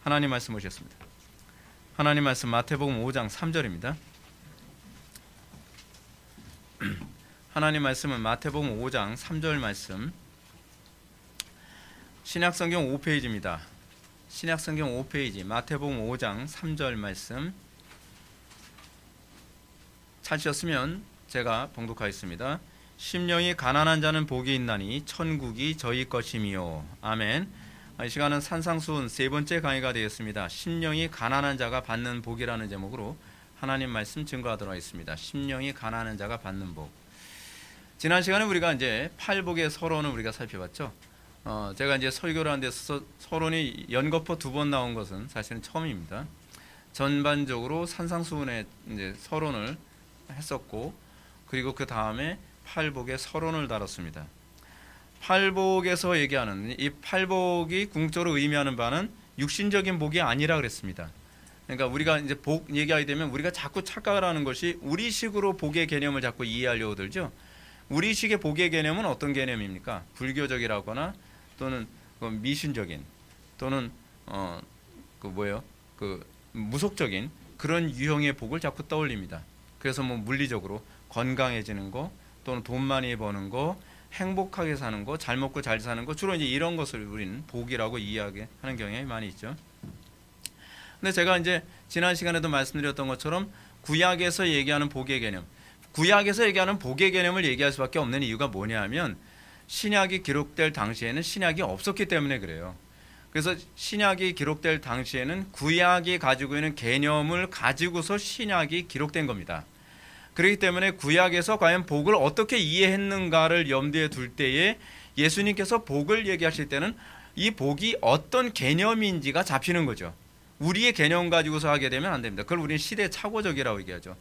하나님 말씀 오셨습니다. 하나님 말씀 마태복음 5장 3절입니다. 하나님 말씀은 마태복음 5장 3절 말씀, 신약성경 5페이지입니다. 신약성경 5페이지 마태복음 5장 3절 말씀 찾으셨으면 제가 봉독하겠습니다. 심령이 가난한 자는 복이 있나니 천국이 저희 것이미요. 아멘. 이 시간은 산상수훈 세 번째 강의가 되겠습니다. 심령이 가난한 자가 받는 복이라는 제목으로 하나님 말씀 증거하도록 하겠습니다. 심령이 가난한 자가 받는 복. 지난 시간에 우리가 이제 팔복의 서론을 우리가 살펴봤죠. 제가 이제 설교를 하는 데서 서론이 연거푸 2번 나온 것은 사실은 처음입니다. 전반적으로 산상수훈의 이제 서론을 했었고, 그리고 그 다음에 팔복의 서론을 다뤘습니다. 팔복에서 얘기하는 이 팔복이 궁극적으로 의미하는 바는 육신적인 복이 아니라 그랬습니다. 그러니까 우리가 이제 복 얘기하게 되면 우리가 자꾸 착각을 하는 것이 우리식으로 복의 개념을 자꾸 이해하려고 들죠. 우리식의 복의 개념은 어떤 개념입니까? 불교적이라거나 또는 미신적인 또는 무속적인 그런 유형의 복을 자꾸 떠올립니다. 그래서 뭐 물리적으로 건강해지는 거, 또는 돈 많이 버는 거, 행복하게 사는 거, 잘 먹고 잘 사는 거, 주로 이제 이런 것을 우리는 복이라고 이해하는 경향이 많이 있죠. 근데 제가 이제 지난 시간에도 말씀드렸던 것처럼 구약에서 얘기하는 복의 개념, 구약에서 얘기하는 복의 개념을 얘기할 수밖에 없는 이유가 뭐냐면 신약이 기록될 당시에는 신약이 없었기 때문에 그래요. 그래서 신약이 기록될 당시에는 구약이 가지고 있는 개념을 가지고서 신약이 기록된 겁니다. 그렇기 때문에 구약에서 과연 복을 어떻게 이해했는가를 염두에 둘 때에 예수님께서 복을 얘기하실 때는 이 복이 어떤 개념인지가 잡히는 거죠. 우리의 개념 가지고서 하게 되면 안 됩니다. 그걸 우리는 시대착오적이라고 얘기하죠.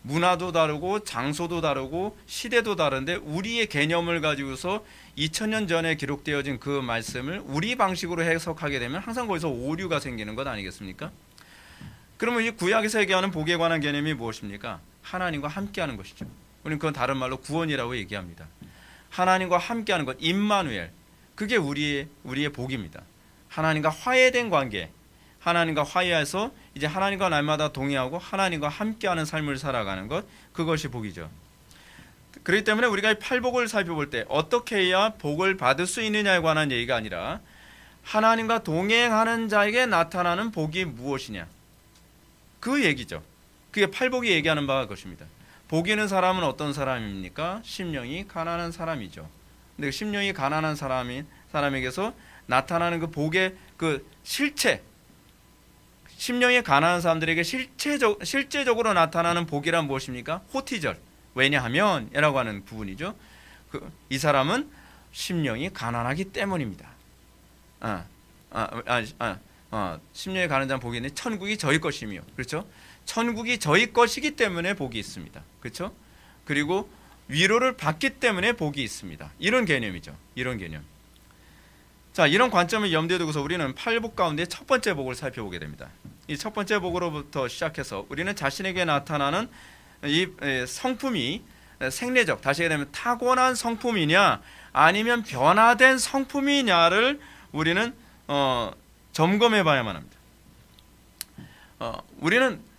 문화도 다르고 장소도 다르고 시대도 다른데 우리의 개념을 가지고서 2000년 전에 기록되어진 그 말씀을 우리 방식으로 해석하게 되면 항상 거기서 오류가 생기는 것 아니겠습니까? 그러면 이 구약에서 얘기하는 복에 관한 개념이 무엇입니까? 하나님과 함께하는 것이죠. 우리는 그건 다른 말로 구원이라고 얘기합니다. 하나님과 함께하는 것, 임마누엘, 그게 우리의 복입니다. 하나님과 화해된 관계, 하나님과 화해해서 이제 하나님과 날마다 동의하고 하나님과 함께하는 삶을 살아가는 것, 그것이 복이죠. 그렇기 때문에 우리가 이 팔복을 살펴볼 때 어떻게 해야 복을 받을 수 있느냐에 관한 얘기가 아니라 하나님과 동행하는 자에게 나타나는 복이 무엇이냐, 그 얘기죠. 그게 팔복이 얘기하는 바가 그것입니다. 복 있는 사람은 어떤 사람입니까? 심령이 가난한 사람이죠. 근데 심령이 가난한 사람에게서 나타나는 그 복의 그 실체, 심령이 가난한 사람들에게 실제적으로 나타나는 복이란 무엇입니까? 호티절. 왜냐하면 이라고 하는 부분이죠. 이 사람은 심령이 가난하기 때문입니다. 심령이 가난한 자는 복이 있는 천국이 저희 것이며, 그렇죠? 천국이 저희 것이기 때문에 복이 있습니다. 그렇죠? 그리고 위로를 받기 때문에 복이 있습니다. 이런 개념이죠. 이런 개념. 자, 이런 관점을 염두에 두고서 우리는 팔복 가운데 첫 번째 복을 살펴보게 됩니다. 이 첫 번째 복으로부터 시작해서 우리는 자신에게 나타나는 이 성품이 생리적, 다시 얘기하면 타고난 성품이냐 아니면 변화된 성품이냐를 우리는 점검해 봐야만 합니다. 우리는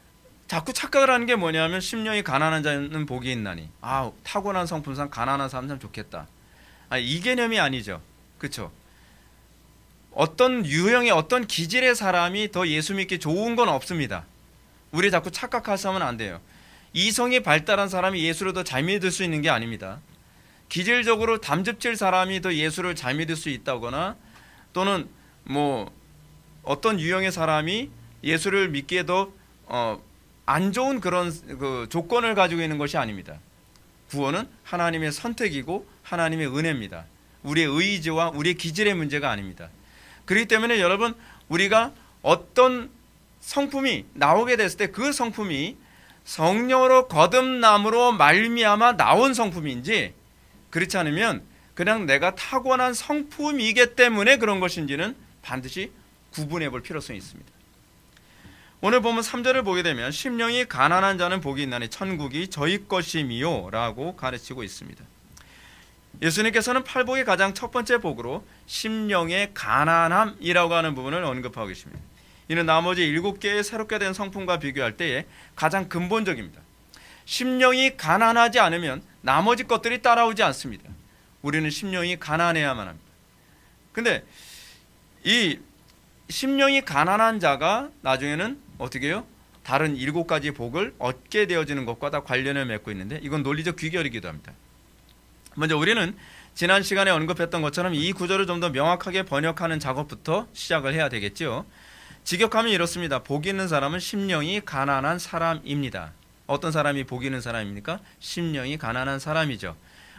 자꾸 착각을 하는 게 뭐냐면 심령이 가난한 자는 복이 있나니, 타고난 성품상 가난한 사람 참 좋겠다, 이 개념이 아니죠. 그렇죠? 어떤 유형의 어떤 기질의 사람이 더 예수 믿기 좋은 건 없습니다. 우리 자꾸 착각해서 하면 안 돼요. 이성이 발달한 사람이 예수를 더 잘 믿을 수 있는 게 아닙니다. 기질적으로 담즙질 사람이 더 예수를 잘 믿을 수 있다거나 또는 뭐 어떤 유형의 사람이 예수를 믿기에 더 안 좋은 그런 그 조건을 가지고 있는 것이 아닙니다. 구원은 하나님의 선택이고 하나님의 은혜입니다. 우리의 의지와 우리의 기질의 문제가 아닙니다. 그렇기 때문에 여러분, 우리가 어떤 성품이 나오게 됐을 때 그 성품이 성령으로 거듭남으로 말미암아 나온 성품인지, 그렇지 않으면 그냥 내가 타고난 성품이기 때문에 그런 것인지는 반드시 구분해 볼 필요성이 있습니다. 오늘 보면 3절을 보게 되면 심령이 가난한 자는 복이 있나니 천국이 저희 것이미요 라고 가르치고 있습니다. 예수님께서는 팔복의 가장 첫 번째 복으로 심령의 가난함이라고 하는 부분을 언급하고 계십니다. 이는 나머지 7개의 새롭게 된 성품과 비교할 때에 가장 근본적입니다. 심령이 가난하지 않으면 나머지 것들이 따라오지 않습니다. 우리는 심령이 가난해야만 합니다. 근데 이 심령이 가난한 자가 나중에는 어떻게 해요? 다른 7가지 복을 얻게 되어지는 것과 다 관련을 맺고 있는데 이건 논리적 귀결이기도 합니다. 먼저 우리는 지난 시간에 언급했던 것처럼 이 구절을 좀 더 명확하게 번역하는 작업부터 시작을 해야 되겠죠. 직역하면 이렇습니다. 복 있는 사람은 심령이 가난한 사람입니다. 어떤 사람이 복 있는 사람입니까? 심령이 가난한 사람이죠.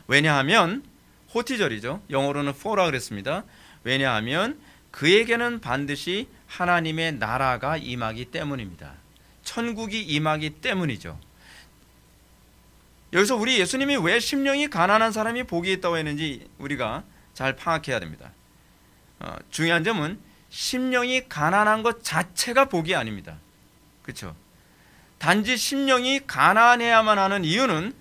왜냐하면 호티절이죠. 영어로는 for라 그랬습니다. 왜냐하면 그에게는 반드시 하나님의 나라가 임하기 때문입니다. 천국이 임하기 때문이죠. 여기서 우리 예수님이 왜 심령이 가난한 사람이 복이 있다고 했는지 우리가 잘 파악해야 됩니다. 중요한 점은 심령이 가난한 것 자체가 복이 아닙니다. 그렇죠? 단지 심령이 가난해야만 하는 이유는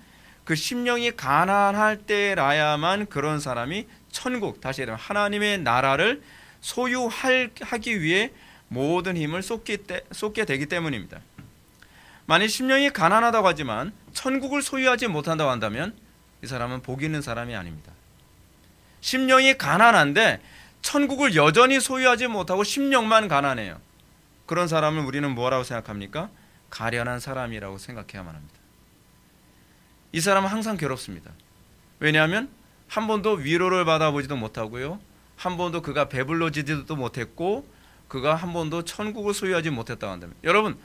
그 심령이 가난할 때라야만 그런 사람이 천국, 다시 말하면 하나님의 나라를 소유하기 위해 모든 힘을 쏟게 되기 때문입니다. 만약 심령이 가난하다고 하지만 천국을 소유하지 못한다고 한다면 이 사람은 복 있는 사람이 아닙니다. 심령이 가난한데 천국을 여전히 소유하지 못하고 심령만 가난해요. 그런 사람을 우리는 뭐라고 생각합니까? 가련한 사람이라고 생각해야만 합니다. 이 사람은 항상 괴롭습니다. 왜냐하면 한 번도 위로를 받아보지도 못하고요, 한 번도 그가 배불러지지도 못했고, 그가 한 번도 천국을 소유하지 못했다고 한다면, 여러분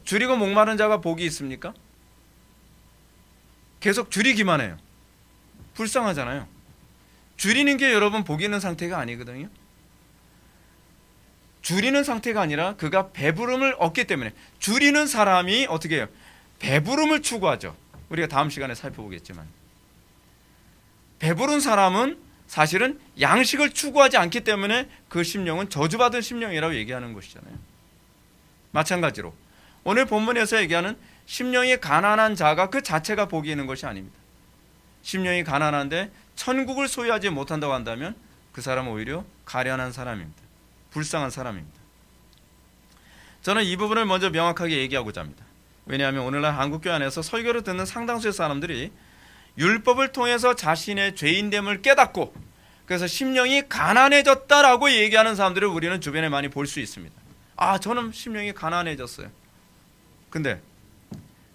줄이고 목마른 자가 복이 있습니까? 계속 줄이기만 해요. 불쌍하잖아요. 줄이는 게 여러분 복 있는 상태가 아니거든요. 줄이는 상태가 아니라 그가 배부름을 얻기 때문에, 줄이는 사람이 어떻게 해요? 배부름을 추구하죠. 우리가 다음 시간에 살펴보겠지만, 배부른 사람은 사실은 양식을 추구하지 않기 때문에 그 심령은 저주받은 심령이라고 얘기하는 것이잖아요. 마찬가지로 오늘 본문에서 얘기하는 심령이 가난한 자가 그 자체가 복이 있는 것이 아닙니다. 심령이 가난한데 천국을 소유하지 못한다고 한다면 그 사람은 오히려 가련한 사람입니다. 불쌍한 사람입니다. 저는 이 부분을 먼저 명확하게 얘기하고자 합니다. 왜냐하면 오늘날 한국교회 안에서 설교를 듣는 상당수의 사람들이 율법을 통해서 자신의 죄인됨을 깨닫고 그래서 심령이 가난해졌다라고 얘기하는 사람들을 우리는 주변에 많이 볼 수 있습니다. 저는 심령이 가난해졌어요. 근데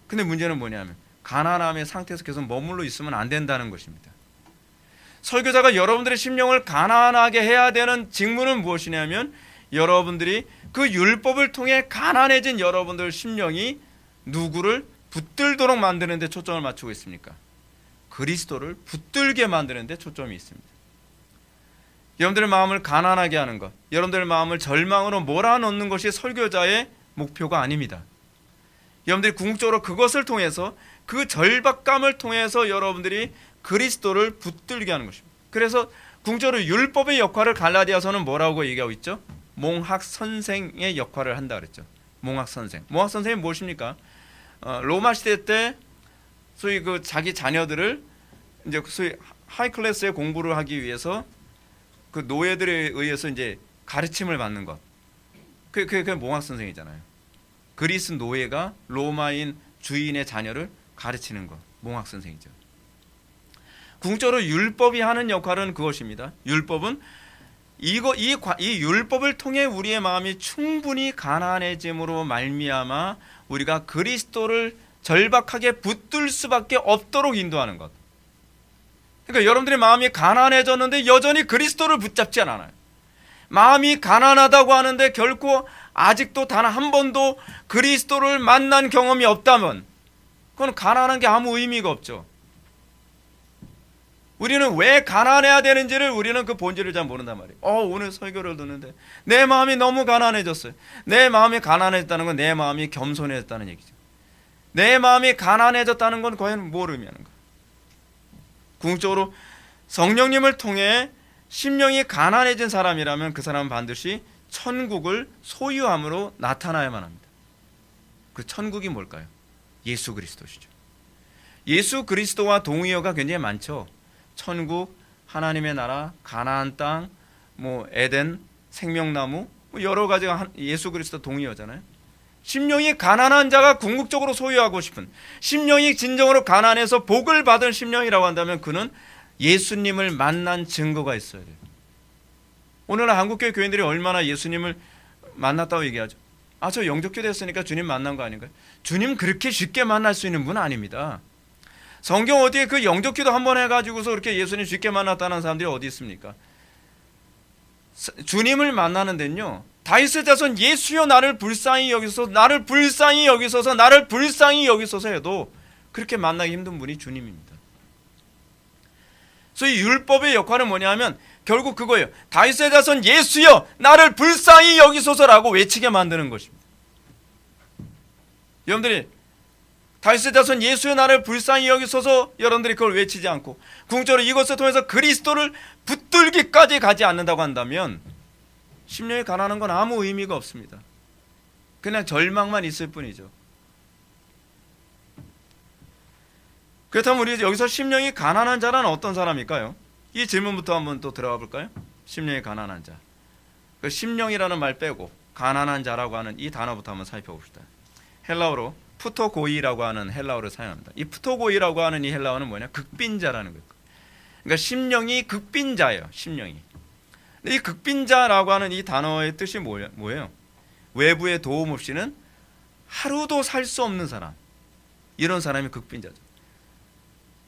문제는 뭐냐면 가난함의 상태에서 계속 머물러 있으면 안 된다는 것입니다. 설교자가 여러분들의 심령을 가난하게 해야 되는 직무는 무엇이냐면, 여러분들이 그 율법을 통해 가난해진 여러분들 심령이 누구를 붙들도록 만드는 데 초점을 맞추고 있습니까? 그리스도를 붙들게 만드는 데 초점이 있습니다. 여러분들의 마음을 가난하게 하는 것, 여러분들의 마음을 절망으로 몰아넣는 것이 설교자의 목표가 아닙니다. 여러분들이 궁극적으로 그것을 통해서, 그 절박감을 통해서 여러분들이 그리스도를 붙들게 하는 것입니다. 그래서 궁극적으로 율법의 역할을 갈라디아서는 뭐라고 얘기하고 있죠? 몽학 선생의 역할을 한다 그랬죠. 몽학 선생. 몽학 선생이 무엇입니까? 로마 시대 때 소위 그 자기 자녀들을 이제 소위 하이 클래스의 공부를 하기 위해서 그 노예들에 의해서 이제 가르침을 받는 것. 그게 몽학 선생이잖아요. 그리스 노예가 로마인 주인의 자녀를 가르치는 것. 몽학 선생이죠. 궁극적으로 율법이 하는 역할은 그것입니다. 율법은 이 율법을 통해 우리의 마음이 충분히 가난해짐으로 말미암아 우리가 그리스도를 절박하게 붙들 수밖에 없도록 인도하는 것. 그러니까 여러분들의 마음이 가난해졌는데 여전히 그리스도를 붙잡지 않아요. 마음이 가난하다고 하는데 결코 아직도 단 한 번도 그리스도를 만난 경험이 없다면 그건 가난한 게 아무 의미가 없죠. 우리는 왜 가난해야 되는지를, 우리는 그 본질을 잘 모른단 말이에요. 오늘 설교를 듣는데 내 마음이 너무 가난해졌어요. 내 마음이 가난해졌다는 건 내 마음이 겸손해졌다는 얘기죠. 내 마음이 가난해졌다는 건 과연 뭘 의미하는가? 궁극적으로 성령님을 통해 심령이 가난해진 사람이라면 그 사람은 반드시 천국을 소유함으로 나타나야만 합니다. 그 천국이 뭘까요? 예수 그리스도시죠. 예수 그리스도와 동의어가 굉장히 많죠. 천국, 하나님의 나라, 가나안 땅, 에덴, 생명나무, 여러 가지가 예수 그리스도 동의어잖아요. 심령이 가난한 자가 궁극적으로 소유하고 싶은, 심령이 진정으로 가난해서 복을 받은 심령이라고 한다면 그는 예수님을 만난 증거가 있어야 돼요. 오늘날 한국교회 교인들이 얼마나 예수님을 만났다고 얘기하죠. 저 영접교 됐으니까 주님 만난 거 아닌가요? 주님 그렇게 쉽게 만날 수 있는 분 아닙니다. 성경 어디에 그 영접기도 한번 해가지고서 그렇게 예수님 쉽게 만났다는 사람들이 어디 있습니까? 주님을 만나는 데는요, 다윗의 자손 예수여 나를 불쌍히 여기소서, 나를 불쌍히 여기소서, 나를 불쌍히 여기소서 해도 그렇게 만나기 힘든 분이 주님입니다. 그래서 이 율법의 역할은 뭐냐 하면 결국 그거예요. 다윗의 자손 예수여 나를 불쌍히 여기소서라고 외치게 만드는 것입니다. 여러분들이 다윗의 자손 예수여 나를 불쌍히 여기소서, 여러분들이 그걸 외치지 않고 궁극적으로 이것을 통해서 그리스도를 붙들기까지 가지 않는다고 한다면 심령이 가난한 건 아무 의미가 없습니다. 그냥 절망만 있을 뿐이죠. 그렇다면 우리 여기서 심령이 가난한 자란 어떤 사람일까요? 이 질문부터 한번 또 들어가 볼까요? 심령이 가난한 자. 그 심령이라는 말 빼고 가난한 자라고 하는 이 단어부터 한번 살펴봅시다. 헬라어로 푸토고이라고 하는 헬라어를 사용합니다. 이 푸토고이라고 하는 이 헬라어는 뭐냐? 극빈자라는 거예요. 그러니까 심령이 극빈자예요. 심령이. 이 극빈자라고 하는 이 단어의 뜻이 뭐예요? 외부의 도움 없이는 하루도 살 수 없는 사람. 이런 사람이 극빈자죠.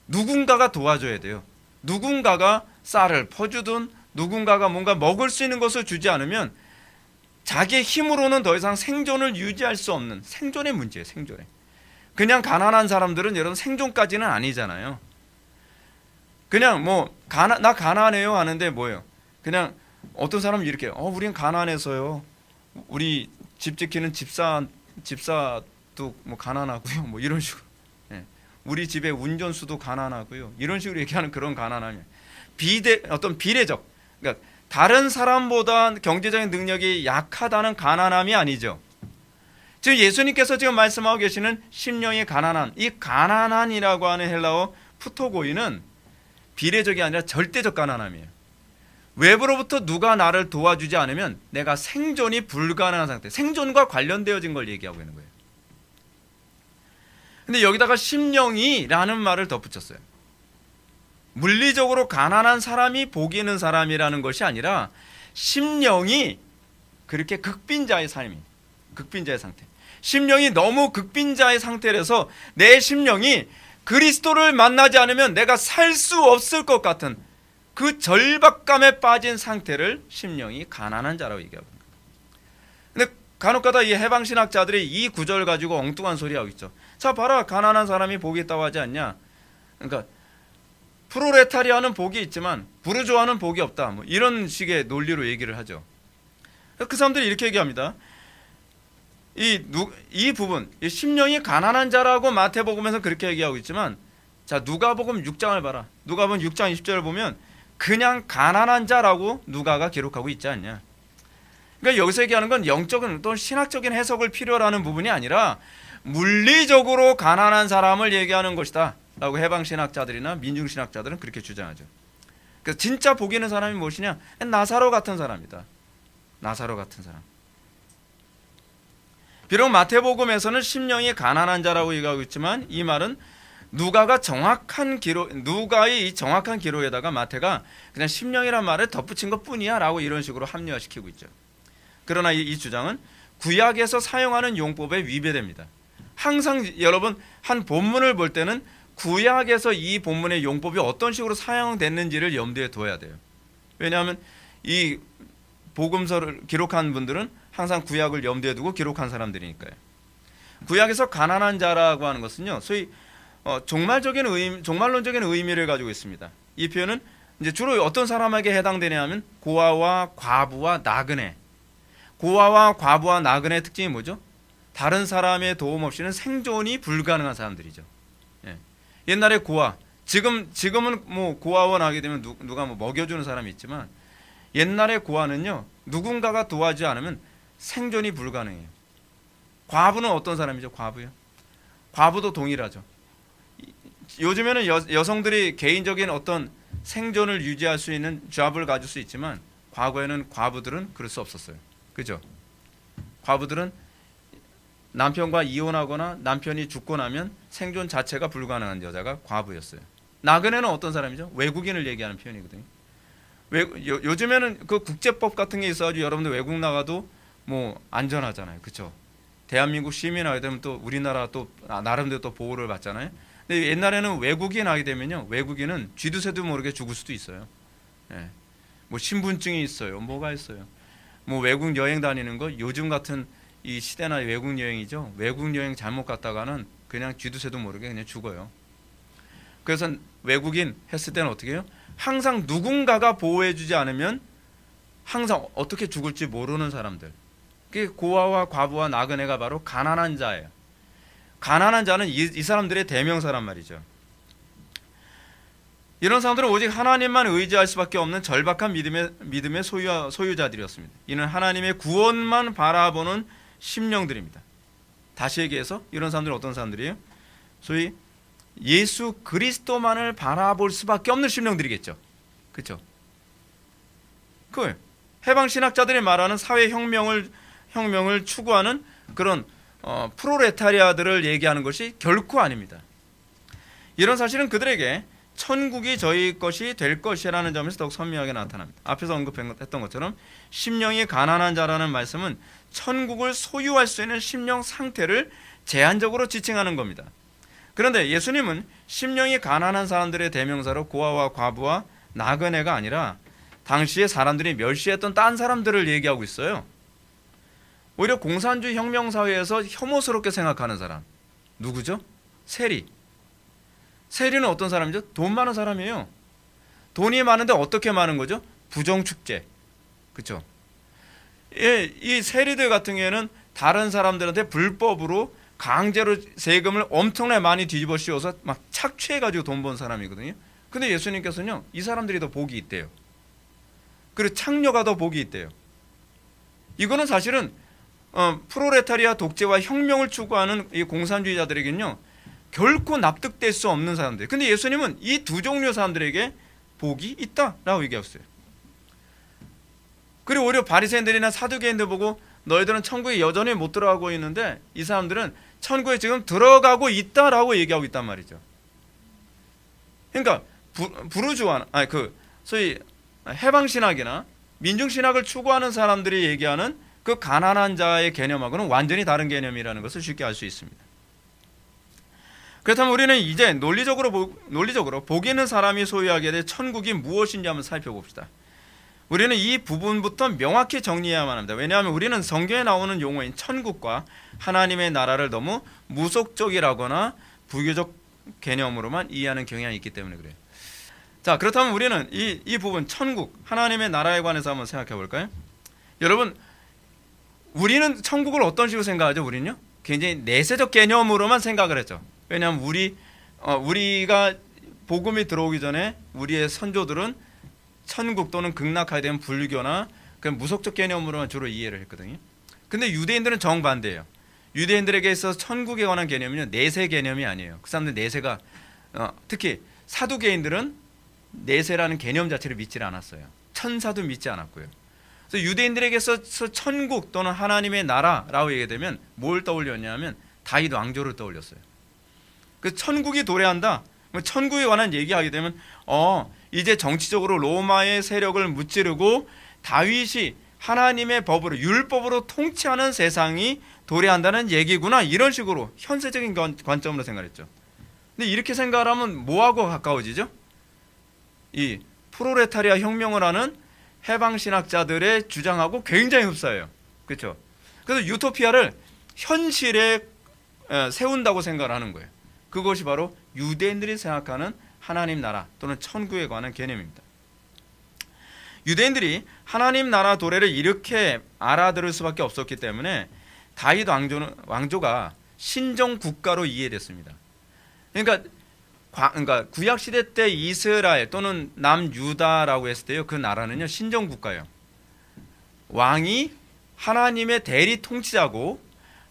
누군가가 도와줘야 돼요. 누군가가 쌀을 퍼주든 누군가가 뭔가 먹을 수 있는 것을 주지 않으면 자기의 힘으로는 더 이상 생존을 유지할 수 없는 생존의 문제예요. 생존에. 그냥 가난한 사람들은 여러분 생존까지는 아니잖아요. 그냥 나 가난해요 하는데 뭐예요? 그냥 어떤 사람은 이렇게 우린 가난해서요. 우리 집 지키는 집사도 가난하고요. 이런 식으로. 우리 집의 운전수도 가난하고요. 이런 식으로 얘기하는 그런 가난함이 어떤 비례적, 그러니까 다른 사람보다 경제적인 능력이 약하다는 가난함이 아니죠. 지금 예수님께서 지금 말씀하고 계시는 심령이 가난한, 이 가난한이라고 하는 헬라어 푸토고이는 비례적이 아니라 절대적 가난함이에요. 외부로부터 누가 나를 도와주지 않으면 내가 생존이 불가능한 상태, 생존과 관련되어진 걸 얘기하고 있는 거예요. 근데 여기다가 심령이라는 말을 덧붙였어요. 물리적으로 가난한 사람이 복이 있는 사람이라는 것이 아니라 심령이 그렇게 극빈자의 삶이, 극빈자의 상태. 심령이 너무 극빈자의 상태라서 내 심령이 그리스도를 만나지 않으면 내가 살 수 없을 것 같은 그 절박감에 빠진 상태를 심령이 가난한 자라고 얘기하고 있는 거예요. 근데 간혹가다 이 해방신학자들이 이 구절 가지고 엉뚱한 소리 하고 있죠. 자 봐라, 가난한 사람이 복이 있다고 하지 않냐. 그러니까 프로레타리아는 복이 있지만 부르주아는 복이 없다, 이런 식의 논리로 얘기를 하죠. 그 사람들이 이렇게 얘기합니다. 이 부분, 이 심령이 가난한 자라고 마태복음에서 그렇게 얘기하고 있지만, 자 누가복음 6장을 봐라. 누가복음 6장 20절을 보면 그냥 가난한 자라고 누가가 기록하고 있지 않냐. 그러니까 여기서 얘기하는 건 영적인 또 신학적인 해석을 필요로 하는 부분이 아니라 물리적으로 가난한 사람을 얘기하는 것이다 라고 해방신학자들이나 민중신학자들은 그렇게 주장하죠. 그래서 진짜 복 있는 사람이 무엇이냐? 나사로 같은 사람이다. 나사로 같은 사람. 비록 마태복음에서는 심령이 가난한 자라고 얘기하고 있지만 이 말은 누가의 이 정확한 기록에다가 마태가 그냥 심령이란 말을 덧붙인 것뿐이야 라고 이런 식으로 합리화시키고 있죠. 그러나 이 주장은 구약에서 사용하는 용법에 위배됩니다. 항상 여러분 한 본문을 볼 때는 구약에서 이 본문의 용법이 어떤 식으로 사용됐는지를 염두에 둬야 돼요. 왜냐하면 이 복음서를 기록한 분들은 항상 구약을 염두에 두고 기록한 사람들이니까요. 구약에서 가난한 자라고 하는 것은요, 소위 종말론적인 의미를 가지고 있습니다. 이 표현은 이제 주로 어떤 사람에게 해당되냐 하면 고아와 과부와 나그네. 고아와 과부와 나그네의 특징이 뭐죠? 다른 사람의 도움 없이는 생존이 불가능한 사람들이죠. 예. 옛날에 고아, 지금은 고아원 하게 되면 누가 먹여주는 사람이 있지만 옛날에 고아는요, 누군가가 도와주지 않으면 생존이 불가능해요. 과부는 어떤 사람이죠? 과부요. 과부도 동일하죠. 요즘에는 여성들이 개인적인 어떤 생존을 유지할 수 있는 잡을 가질 수 있지만 과거에는 과부들은 그럴 수 없었어요. 그죠? 과부들은 남편과 이혼하거나 남편이 죽고 나면 생존 자체가 불가능한 여자가 과부였어요. 나그네는 어떤 사람이죠? 외국인을 얘기하는 표현이거든요. 요즘에는 그 국제법 같은 게 있어가지고 여러분들 외국 나가도 뭐 안전하잖아요. 그렇죠? 대한민국 시민하게 되면 또 우리나라 또 나름대로 또 보호를 받잖아요. 근데 옛날에는 외국인 하게 되면요, 외국인은 쥐도 새도 모르게 죽을 수도 있어요. 예. 뭐 신분증이 있어요. 뭐가 있어요. 뭐 외국 여행 다니는 거 요즘 같은 이 시대나 외국 여행이죠. 외국 여행 잘못 갔다가는 그냥 쥐도 새도 모르게 그냥 죽어요. 그래서 외국인 했을 때는 어떻게 해요? 항상 누군가가 보호해주지 않으면 항상 어떻게 죽을지 모르는 사람들. 그 고아와 과부와 나그네가 바로 가난한 자예요. 가난한 자는 이 사람들의 대명사란 말이죠. 이런 사람들은 오직 하나님만 의지할 수밖에 없는 절박한 믿음의 소유자들이었습니다. 이는 하나님의 구원만 바라보는 심령들입니다. 다시 얘기해서 이런 사람들은 어떤 사람들이에요? 소위 예수 그리스도만을 바라볼 수밖에 없는 심령들이겠죠. 그렇죠? 그 해방 신학자들이 말하는 사회 혁명을 추구하는 그런 프로레타리아들을 얘기하는 것이 결코 아닙니다. 이런 사실은 그들에게 천국이 저희 것이 될 것이라는 점에서 더욱 선명하게 나타납니다. 앞에서 언급했던 것처럼 심령이 가난한 자라는 말씀은 천국을 소유할 수 있는 심령 상태를 제한적으로 지칭하는 겁니다. 그런데 예수님은 심령이 가난한 사람들의 대명사로 고아와 과부와 나그네가 아니라 당시에 사람들이 멸시했던 딴 사람들을 얘기하고 있어요. 오히려 공산주의 혁명사회에서 혐오스럽게 생각하는 사람 누구죠? 세리. 세리는 어떤 사람이죠? 돈 많은 사람이에요. 돈이 많은데 어떻게 많은 거죠? 부정축제. 그렇죠? 이 세리들 같은 경우에는 다른 사람들한테 불법으로 강제로 세금을 엄청나게 많이 뒤집어 씌워서 막 착취해가지고 돈 번 사람이거든요. 근데 예수님께서는요, 이 사람들이 더 복이 있대요. 그리고 창녀가 더 복이 있대요. 이거는 사실은 프로레타리아 독재와 혁명을 추구하는 이 공산주의자들에게는요, 결코 납득될 수 없는 사람들. 근데 예수님은 이 두 종류의 사람들에게 복이 있다라고 얘기했어요. 그리고 오히려 바리새인들이나 사두개인들 보고 너희들은 천국에 여전히 못 들어가고 있는데 이 사람들은 천국에 지금 들어가고 있다라고 얘기하고 있단 말이죠. 그러니까 소위 해방신학이나 민중신학을 추구하는 사람들이 얘기하는 그 가난한 자의 개념하고는 완전히 다른 개념이라는 것을 쉽게 알 수 있습니다. 그렇다면 우리는 이제 논리적으로 복 있는 사람이 소유하게 될 천국이 무엇인지 한번 살펴봅시다. 우리는 이 부분부터 명확히 정리해야만 합니다. 왜냐하면 우리는 성경에 나오는 용어인 천국과 하나님의 나라를 너무 무속적이라거나 부교적 개념으로만 이해하는 경향이 있기 때문에 그래요. 자, 그렇다면 우리는 이 부분 천국, 하나님의 나라에 관해서 한번 생각해 볼까요? 여러분, 우리는 천국을 어떤 식으로 생각하죠? 우리는요, 굉장히 내세적 개념으로만 생각을 했죠. 왜냐하면 우리가 복음이 들어오기 전에 우리의 선조들은 천국 또는 극락하게 되면 불교나 그 무속적 개념으로만 주로 이해를 했거든요. 근데 유대인들은 정반대예요. 유대인들에게 있어서 천국에 관한 개념은요, 내세 개념이 아니에요. 그 사람들 내세가 특히 사두개인들은 내세라는 개념 자체를 믿지 않았어요. 천사도 믿지 않았고요. 그래서 유대인들에게서 천국 또는 하나님의 나라라고 얘기되면 뭘 떠올렸냐면 다윗 왕조를 떠올렸어요. 그 천국이 도래한다. 천국에 관한 얘기하게 되면 이제 정치적으로 로마의 세력을 무찌르고 다윗이 하나님의 법으로 율법으로 통치하는 세상이 도래한다는 얘기구나, 이런 식으로 현세적인 관점으로 생각했죠. 근데 이렇게 생각을 하면 뭐하고 가까워지죠? 이 프로레타리아 혁명을 하는 해방신학자들의 주장하고 굉장히 흡사해요. 그렇죠? 그래서 유토피아를 현실에 세운다고 생각을 하는 거예요. 그것이 바로 유대인들이 생각하는 하나님 나라 또는 천국에 관한 개념입니다. 유대인들이 하나님 나라 도래를 이렇게 알아들을 수밖에 없었기 때문에 다윗 왕조가 신정 국가로 이해됐습니다. 그러니까 구약 시대 때 이스라엘 또는 남유다라고 했을 때요, 그 나라는요, 신정 국가예요. 왕이 하나님의 대리 통치자고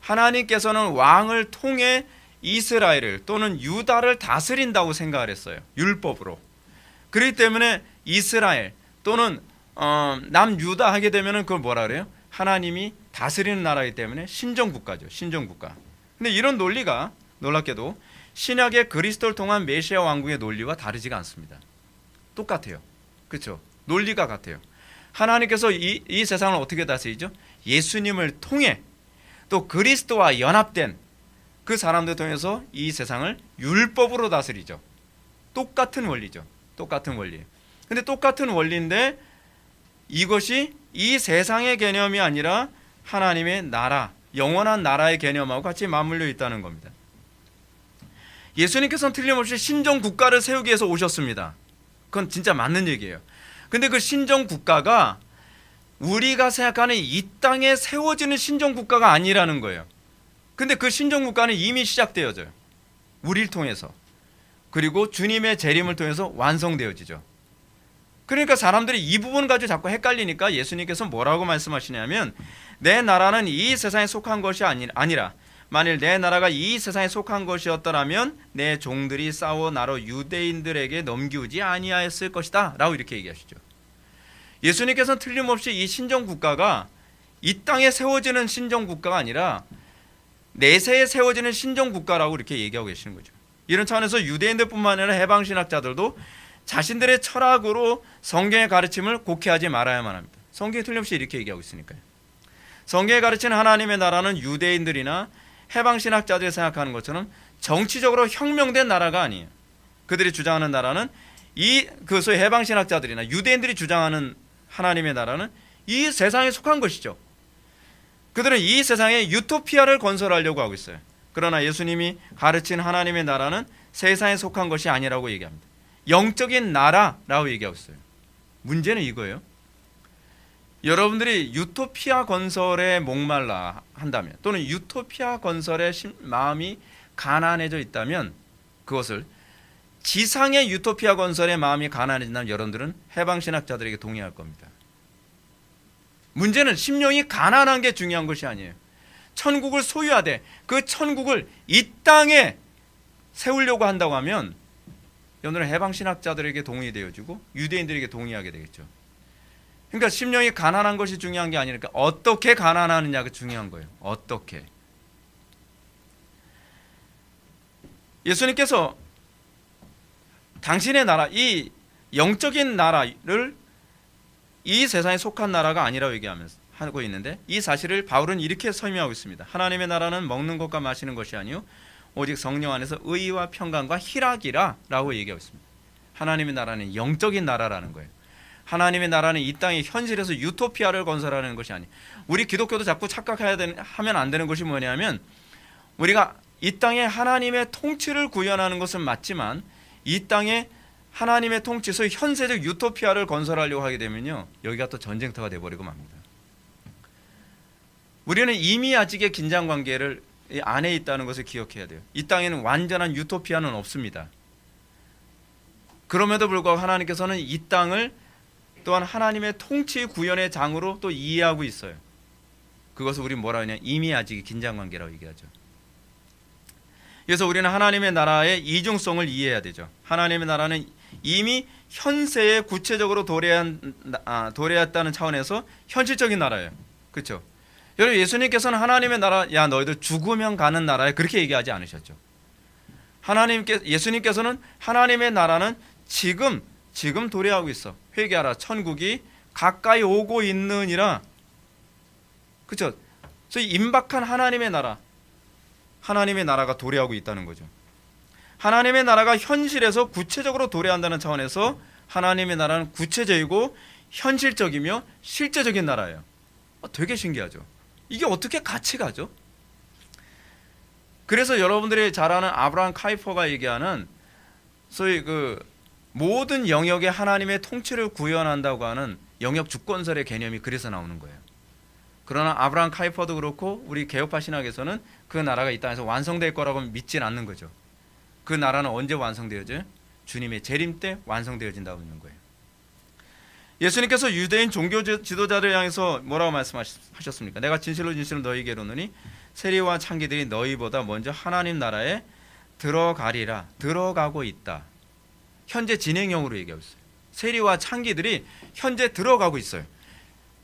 하나님께서는 왕을 통해 이스라엘을 또는 유다를 다스린다고 생각을 했어요. 율법으로. 그렇기 때문에 이스라엘 또는 남유다 하게 되면 그걸 뭐라 그래요? 하나님이 다스리는 나라이기 때문에 신정국가죠. 신정국가. 근데 이런 논리가 놀랍게도 신약의 그리스도를 통한 메시아 왕국의 논리와 다르지가 않습니다. 똑같아요. 그렇죠? 논리가 같아요. 하나님께서 이 세상을 어떻게 다스리죠? 예수님을 통해 또 그리스도와 연합된 그 사람들 통해서 이 세상을 율법으로 다스리죠. 똑같은 원리죠. 똑같은 원리예요. 근데 똑같은 원리인데 이것이 이 세상의 개념이 아니라 하나님의 나라, 영원한 나라의 개념하고 같이 맞물려 있다는 겁니다. 예수님께서는 틀림없이 신정국가를 세우기 위해서 오셨습니다. 그건 진짜 맞는 얘기예요. 근데 그 신정국가가 우리가 생각하는 이 땅에 세워지는 신정국가가 아니라는 거예요. 근데 그 신정국가는 이미 시작되어져요. 우리를 통해서. 그리고 주님의 재림을 통해서 완성되어지죠. 그러니까 사람들이 이 부분 가지고 자꾸 헷갈리니까 예수님께서 뭐라고 말씀하시냐면 내 나라는 이 세상에 속한 것이 아니라 만일 내 나라가 이 세상에 속한 것이었더라면 내 종들이 싸워 나로 유대인들에게 넘기우지 아니하였을 것이다 라고 이렇게 얘기하시죠. 예수님께서는 틀림없이 이 신정국가가 이 땅에 세워지는 신정국가가 아니라 내세에 세워지는 신정국가라고 이렇게 얘기하고 계시는 거죠. 이런 차원에서 유대인들뿐만 아니라 해방신학자들도 자신들의 철학으로 성경의 가르침을 곡해하지 말아야만 합니다. 성경이 틀림없이 이렇게 얘기하고 있으니까요. 성경에 가르치는 하나님의 나라는 유대인들이나 해방신학자들이 생각하는 것처럼 정치적으로 혁명된 나라가 아니에요. 그들이 주장하는 나라는 그 소위 해방신학자들이나 유대인들이 주장하는 하나님의 나라는 이 세상에 속한 것이죠. 그들은 이 세상에 유토피아를 건설하려고 하고 있어요. 그러나 예수님이 가르친 하나님의 나라는 세상에 속한 것이 아니라고 얘기합니다. 영적인 나라라고 얘기하고 있어요. 문제는 이거예요. 여러분들이 유토피아 건설에 목말라 한다면 또는 유토피아 건설에 마음이 가난해져 있다면 그것을 지상의 유토피아 건설에 마음이 가난해진다면 여러분들은 해방신학자들에게 동의할 겁니다. 문제는 심령이 가난한 게 중요한 것이 아니에요. 천국을 소유하되 그 천국을 이 땅에 세우려고 한다고 하면 여러분들은 해방신학자들에게 동의되어지고 유대인들에게 동의하게 되겠죠. 그러니까 심령이 가난한 것이 중요한 게 아니니까 어떻게 가난하느냐가 중요한 거예요. 어떻게. 예수님께서 당신의 나라, 이 영적인 나라를 이 세상에 속한 나라가 아니라고 하고 있는데 이 사실을 바울은 이렇게 설명하고 있습니다. 하나님의 나라는 먹는 것과 마시는 것이 아니요 오직 성령 안에서 의와 평강과 희락이라 라고 얘기하고 있습니다. 하나님의 나라는 영적인 나라라는 거예요. 하나님의 나라는 이 땅의 현실에서 유토피아를 건설하는 것이 아니에요. 우리 기독교도 자꾸 하면 안 되는 것이 뭐냐면 우리가 이 땅에 하나님의 통치를 구현하는 것은 맞지만 이 땅에 하나님의 통치에서 현세적 유토피아를 건설하려고 하게 되면요 여기가 또 전쟁터가 돼버리고 맙니다. 우리는 이미 아직의 긴장관계를 안에 있다는 것을 기억해야 돼요. 이 땅에는 완전한 유토피아는 없습니다. 그럼에도 불구하고 하나님께서는 이 땅을 또한 하나님의 통치 구현의 장으로 또 이해하고 있어요. 그것을 우리 뭐라 하냐 이미 아직의 긴장관계라고 얘기하죠. 그래서 우리는 하나님의 나라의 이중성을 이해해야 되죠. 하나님의 나라는 이미 현세에 구체적으로 도래했다는 차원에서 현실적인 나라예요. 그렇죠? 여러분 예수님께서는 하나님의 나라 야 너희들 죽으면 가는 나라에 그렇게 얘기하지 않으셨죠. 예수님께서는 하나님의 나라는 지금 도래하고 있어. 회개하라 천국이 가까이 오고 있느니라. 그렇죠? 그래서 임박한 하나님의 나라가 도래하고 있다는 거죠. 하나님의 나라가 현실에서 구체적으로 도래한다는 차원에서 하나님의 나라는 구체적이고 현실적이며 실제적인 나라예요. 되게 신기하죠. 이게 어떻게 같이 가죠? 그래서 여러분들이 잘 아는 아브라함 카이퍼가 얘기하는 소위 그 모든 영역에 하나님의 통치를 구현한다고 하는 영역 주권설의 개념이 그래서 나오는 거예요. 그러나 아브라함 카이퍼도 그렇고 우리 개혁파 신학에서는 그 나라가 이 땅에서 완성될 거라고 믿지는 않는 거죠. 그 나라는 언제 완성되어져요? 주님의 재림 때 완성되어진다고 믿는 거예요. 예수님께서 유대인 종교 지도자를 향해서 뭐라고 말씀하셨습니까? 내가 진실로 너희에게 이르노니 세리와 창기들이 너희보다 먼저 하나님 나라에 들어가리라. 들어가고 있다. 현재 진행형으로 얘기하고 있어요. 세리와 창기들이 현재 들어가고 있어요.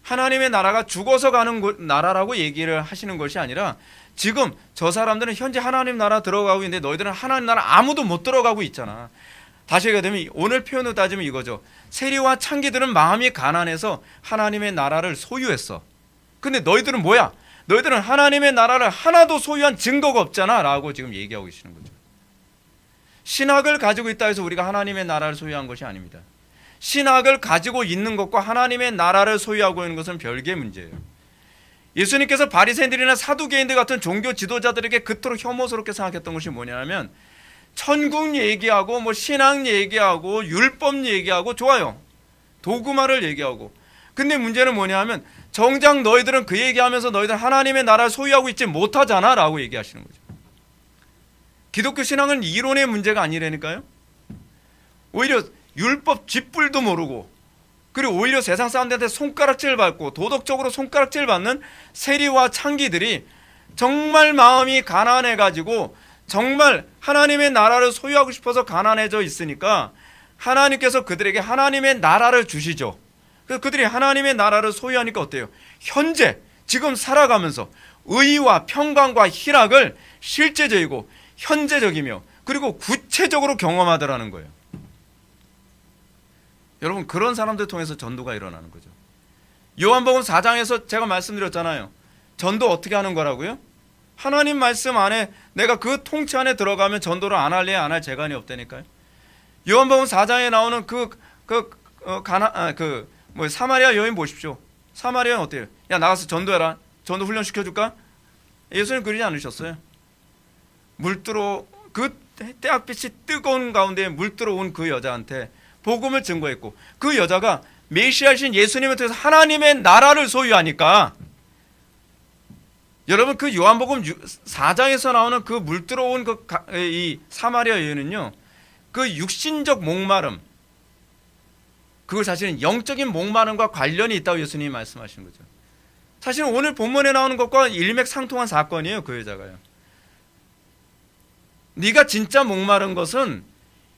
하나님의 나라가 죽어서 가는 나라라고 얘기를 하시는 것이 아니라 지금 저 사람들은 현재 하나님 나라 들어가고 있는데 너희들은 하나님 나라 아무도 못 들어가고 있잖아. 다시 얘기하면 오늘 표현으로 따지면 이거죠. 세리와 창기들은 마음이 가난해서 하나님의 나라를 소유했어. 근데 너희들은 뭐야? 너희들은 하나님의 나라를 하나도 소유한 증거가 없잖아 라고 지금 얘기하고 계시는 거죠. 신학을 가지고 있다 해서 우리가 하나님의 나라를 소유한 것이 아닙니다. 신학을 가지고 있는 것과 하나님의 나라를 소유하고 있는 것은 별개의 문제예요. 예수님께서 바리새인들이나 사두개인들 같은 종교 지도자들에게 그토록 혐오스럽게 생각했던 것이 뭐냐면 천국 얘기하고 뭐 신앙 얘기하고 율법 얘기하고 좋아요. 도구마를 얘기하고. 근데 문제는 뭐냐면 정작 너희들은 그 얘기하면서 너희들 하나님의 나라를 소유하고 있지 못하잖아 라고 얘기하시는 거죠. 기독교 신앙은 이론의 문제가 아니라니까요. 오히려 율법 쥐뿔도 모르고 그리고 오히려 세상 사람들한테 손가락질 받고 도덕적으로 손가락질 받는 세리와 창기들이 정말 마음이 가난해가지고 정말 하나님의 나라를 소유하고 싶어서 가난해져 있으니까 하나님께서 그들에게 하나님의 나라를 주시죠. 그래서 그들이 하나님의 나라를 소유하니까 어때요? 현재 지금 살아가면서 의와 평강과 희락을 실제적이고 현재적이며 그리고 구체적으로 경험하더라는 거예요. 여러분 그런 사람들 통해서 전도가 일어나는 거죠. 요한복음 4장에서 제가 말씀드렸잖아요. 전도 어떻게 하는 거라고요? 하나님 말씀 안에 내가 그 통치 안에 들어가면 전도를 안 할래 안 할 재간이 없다니까요. 요한복음 4장에 나오는 사마리아 여인 보십시오. 사마리아는 어때요? 야 나가서 전도해라. 전도 훈련 시켜줄까? 예수님 그러지 않으셨어요. 그 태양빛이 뜨거운 가운데 물들어온 그 여자한테 복음을 증거했고 그 여자가 메시아이신 예수님을 통해서 하나님의 나라를 소유하니까 여러분 그 요한복음 4장에서 나오는 그 물들어온 이 사마리아 여인은요 그 육신적 목마름 그걸 사실은 영적인 목마름과 관련이 있다고 예수님이 말씀하시는 거죠. 사실은 오늘 본문에 나오는 것과 일맥상통한 사건이에요. 그 여자가요. 네가 진짜 목마른 것은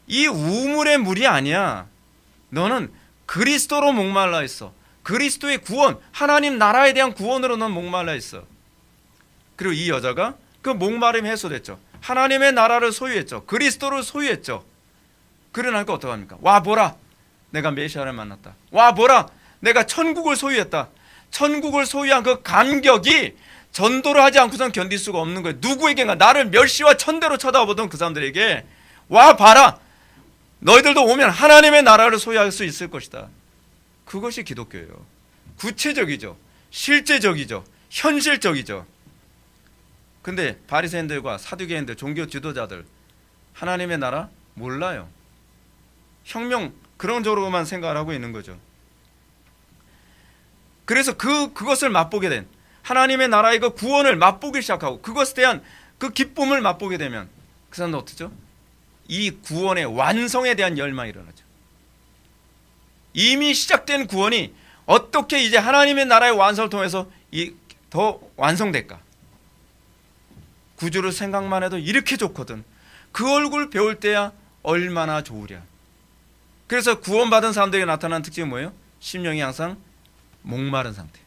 이 우물의 물이 아니야. 너는 그리스도로 목말라 있어. 그리스도의 구원, 하나님 나라에 대한 구원으로 넌 목말라 있어. 그리고 이 여자가 그 목마름이 해소됐죠. 하나님의 나라를 소유했죠. 그리스도를 소유했죠. 그러니까 어떡합니까? 와 보라, 내가 메시아를 만났다. 와 보라, 내가 천국을 소유했다. 천국을 소유한 그 감격이 전도를 하지 않고선 견딜 수가 없는 거예요. 누구에게가 나를 멸시와 천대로 쳐다보던 그 사람들에게 와 봐라, 너희들도 오면 하나님의 나라를 소유할 수 있을 것이다. 그것이 기독교예요. 구체적이죠. 실제적이죠. 현실적이죠. 근데 바리새인들과 사두개인들, 종교 지도자들 하나님의 나라 몰라요. 혁명 그런 쪽으로만 생각을 하고 있는 거죠. 그래서 그것을 맛보게 된 하나님의 나라의 그 구원을 맛보기 시작하고 그것에 대한 그 기쁨을 맛보게 되면 그 사람은 어떻죠? 이 구원의 완성에 대한 열망이 일어나죠. 이미 시작된 구원이 어떻게 이제 하나님의 나라의 완성을 통해서 더 완성될까? 구주를 생각만 해도 이렇게 좋거든. 그 얼굴 배울 때야 얼마나 좋으랴. 그래서 구원받은 사람들에게 나타나는 특징이 뭐예요? 심령이 항상 목마른 상태.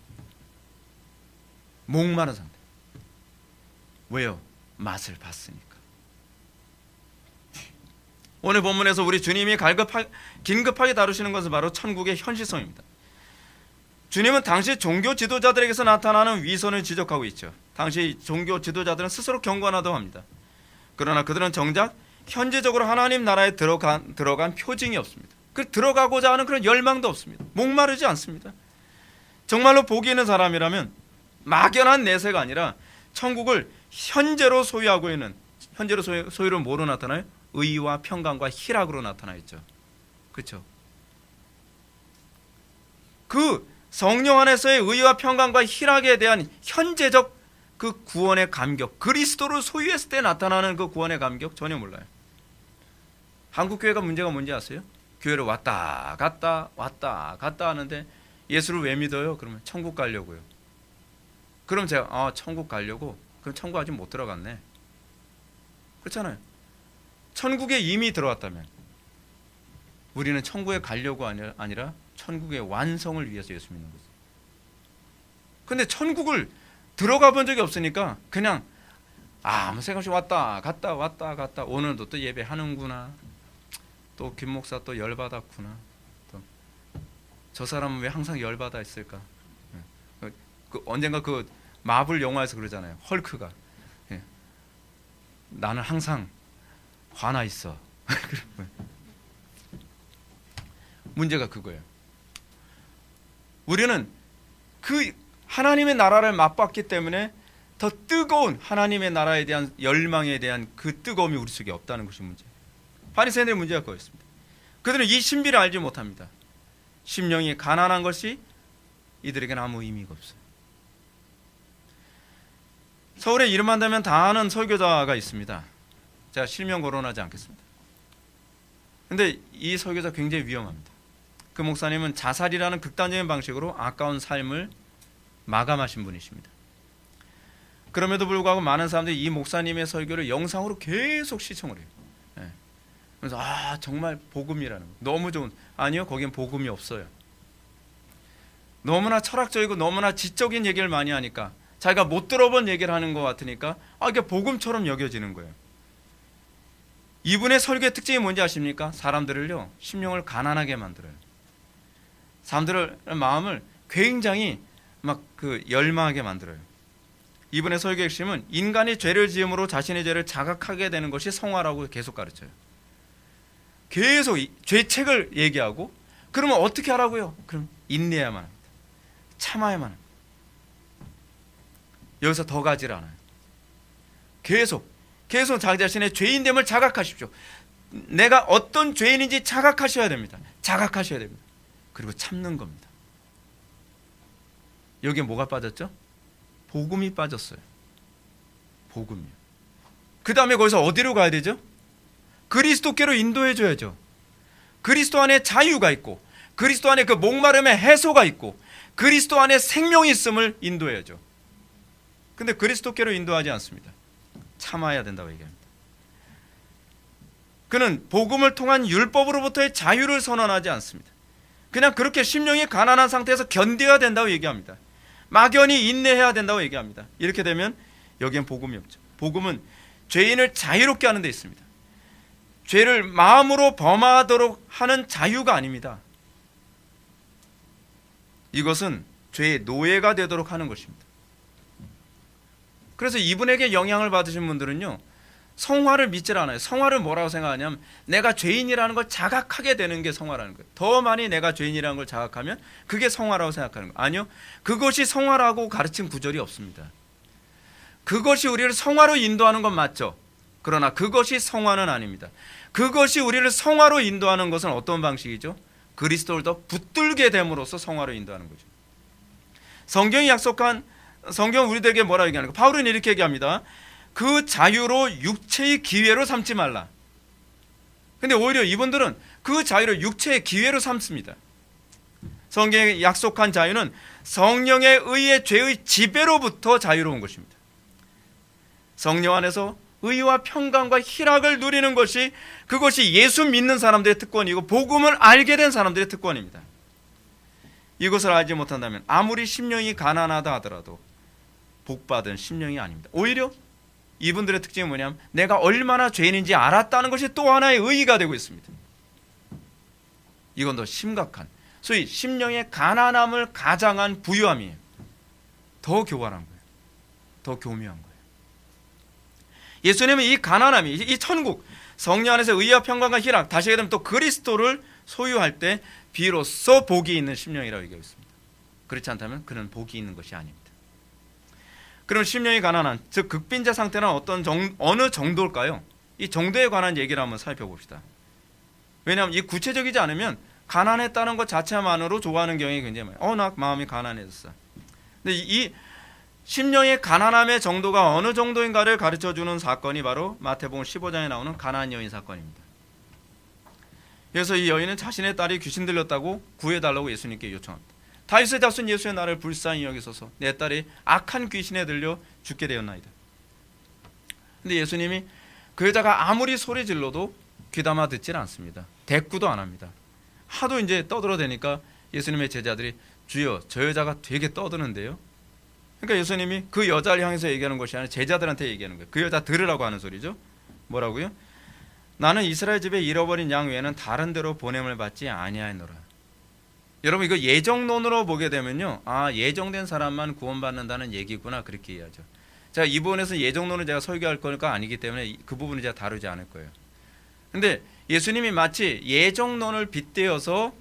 목마른 상태. 왜요? 맛을 봤으니까. 오늘 본문에서 우리 주님이 긴급하게 다루시는 것은 바로 천국의 현실성입니다. 주님은 당시 종교 지도자들에게서 나타나는 위선을 지적하고 있죠. 당시 종교 지도자들은 스스로 경건하다고 합니다. 그러나 그들은 정작 현재적으로 하나님 나라에 들어간 표징이 없습니다. 들어가고자 하는 그런 열망도 없습니다. 목마르지 않습니다. 정말로 복이 있는 사람이라면 막연한 내세가 아니라 천국을 현재로 소유하고 있는, 현재로 소유를 뭐로 나타나요? 의와 평강과 희락으로 나타나 있죠. 그렇죠? 그 성령 안에서의 의와 평강과 희락에 대한 현재적 그 구원의 감격, 그리스도를 소유했을 때 나타나는 그 구원의 감격 전혀 몰라요. 한국 교회가 문제가 뭔지 아세요? 교회를 왔다 갔다 하는데 예수를 왜 믿어요? 그러면 천국 가려고요. 그럼 제가 천국 가려고? 그럼 천국 아직 못 들어갔네. 그렇잖아요. 천국에 이미 들어왔다면 우리는 천국에 가려고 아니라 천국의 완성을 위해서 예수 믿는 거죠. 근데 천국을 들어가 본 적이 없으니까 그냥 아무 생각 없이 왔다 갔다 왔다 갔다, 오늘도 또 예배하는구나, 또 김 목사 또 열받았구나, 또 저 사람은 왜 항상 열받아 있을까. 언젠가 그 마블 영화에서 그러잖아요. 헐크가 나는 항상 화나 있어. 문제가 그거예요. 우리는 그 하나님의 나라를 맛봤기 때문에 더 뜨거운 하나님의 나라에 대한 열망에 대한 그 뜨거움이 우리 속에 없다는 것이 문제예요. 바리새인들의 문제가 그거였습니다. 그들은 이 신비를 알지 못합니다. 심령이 가난한 것이 이들에게는 아무 의미가 없어요. 서울에 이름만 대면 다 아는 설교자가 있습니다. 제가 실명 거론하지 않겠습니다. 근데 이 설교자 굉장히 위험합니다. 그 목사님은 자살이라는 극단적인 방식으로 아까운 삶을 마감하신 분이십니다. 그럼에도 불구하고 많은 사람들이 이 목사님의 설교를 영상으로 계속 시청을 해요. 그래서 정말 복음이라는 거 너무 좋은, 아니요, 거긴 복음이 없어요. 너무나 철학적이고 너무나 지적인 얘기를 많이 하니까, 자기가 못 들어본 얘기를 하는 것 같으니까 이게 복음처럼 여겨지는 거예요. 이분의 설교의 특징이 뭔지 아십니까? 사람들을요, 심령을 가난하게 만들어요. 사람들의 마음을 굉장히 막 열망하게 만들어요. 이분의 설교의 핵심은 인간이 죄를 지음으로 자신의 죄를 자각하게 되는 것이 성화라고 계속 가르쳐요. 계속 죄책을 얘기하고, 그러면 어떻게 하라고요? 그럼 인내해야만 합니다. 참아야만 합니다. 여기서 더 가지를 않아요. 계속 자기 자신의 죄인됨을 자각하십시오. 내가 어떤 죄인인지 자각하셔야 됩니다. 자각하셔야 됩니다. 그리고 참는 겁니다. 여기에 뭐가 빠졌죠? 복음이 빠졌어요. 복음이요. 그 다음에 거기서 어디로 가야 되죠? 그리스도께로 인도해 줘야죠. 그리스도 안에 자유가 있고, 그리스도 안에 그 목마름의 해소가 있고, 그리스도 안에 생명이 있음을 인도해야죠. 근데 그리스도께로 인도하지 않습니다. 참아야 된다고 얘기합니다. 그는 복음을 통한 율법으로부터의 자유를 선언하지 않습니다. 그냥 그렇게 심령이 가난한 상태에서 견뎌야 된다고 얘기합니다. 막연히 인내해야 된다고 얘기합니다. 이렇게 되면 여기엔 복음이 없죠. 복음은 죄인을 자유롭게 하는 데 있습니다. 죄를 마음으로 범하도록 하는 자유가 아닙니다. 이것은 죄의 노예가 되도록 하는 것입니다. 그래서 이분에게 영향을 받으신 분들은요, 성화를 믿질 않아요. 성화를 뭐라고 생각하냐면 내가 죄인이라는 걸 자각하게 되는 게 성화라는 거예요. 더 많이 내가 죄인이라는 걸 자각하면 그게 성화라고 생각하는 거예요. 아니요, 그것이 성화라고 가르친 구절이 없습니다. 그것이 우리를 성화로 인도하는 건 맞죠. 그러나 그것이 성화는 아닙니다. 그것이 우리를 성화로 인도하는 것은 어떤 방식이죠? 그리스도를 더 붙들게 됨으로써 성화로 인도하는 거죠. 성경이 약속한, 성경 우리들에게 뭐라고 얘기하는 거? 바울은 이렇게 얘기합니다. 그 자유로 육체의 기회로 삼지 말라. 근데 오히려 이분들은 그 자유를 육체의 기회로 삼습니다. 성경에 약속한 자유는 성령에 의해 죄의 지배로부터 자유로운 것입니다. 성령 안에서 의와 평강과 희락을 누리는 것이, 그것이 예수 믿는 사람들의 특권이고 복음을 알게 된 사람들의 특권입니다. 이것을 알지 못한다면 아무리 심령이 가난하다 하더라도 복받은 심령이 아닙니다. 오히려 이분들의 특징이 뭐냐면 내가 얼마나 죄인인지 알았다는 것이 또 하나의 의의가 되고 있습니다. 이건 더 심각한, 소위 심령의 가난함을 가장한 부유함이에요. 더 교활한 거예요. 더 교묘한 거예요. 예수님은 이 가난함이, 이 천국, 성령 안에서 의와 평강과 희락, 다시 얘기하면 또 그리스도를 소유할 때 비로소 복이 있는 심령이라고 얘기하고 있습니다. 그렇지 않다면 그는 복이 있는 것이 아닙니다. 그럼 심령이 가난한, 즉 극빈자 상태는 어느 정도일까요? 이 정도에 관한 얘기를 한번 살펴봅시다. 왜냐하면 이 구체적이지 않으면 가난했다는 것 자체만으로 좋아하는 경향이 굉장히 많아요. 나 마음이 가난해졌어. 근데 이 심령의 가난함의 정도가 어느 정도인가를 가르쳐주는 사건이 바로 마태복음 15장에 나오는 가나안 여인 사건입니다. 그래서 이 여인은 자신의 딸이 귀신 들렸다고 구해달라고 예수님께 요청합니다. 다윗의 자손 예수의 나를 불쌍히 여기소서, 내 딸이 악한 귀신에 들려 죽게 되었나이다. 근데 예수님이 그 여자가 아무리 소리 질러도 귀담아 듣질 않습니다. 대꾸도 안 합니다. 하도 이제 떠들어대니까 예수님의 제자들이 주여, 저 여자가 되게 떠드는데요, 그러니까 예수님이 그 여자를 향해서 얘기하는 것이 아니라 제자들한테 얘기하는 거예요. 그 여자 들으라고 하는 소리죠. 뭐라고요? 나는 이스라엘 집에 잃어버린 양 외에는 다른 데로 보냄을 받지 아니하노라. 여러분 이거 예정론으로 보게 되면요, 아 예정된 사람만 구원받는다는 얘기구나 그렇게 이해하죠. 제가 이 부분에서 예정론을 제가 설교할 거니까 아니기 때문에 그 부분은 제가 다루지 않을 거예요. 근데 예수님이 마치 예정론을 빗대어서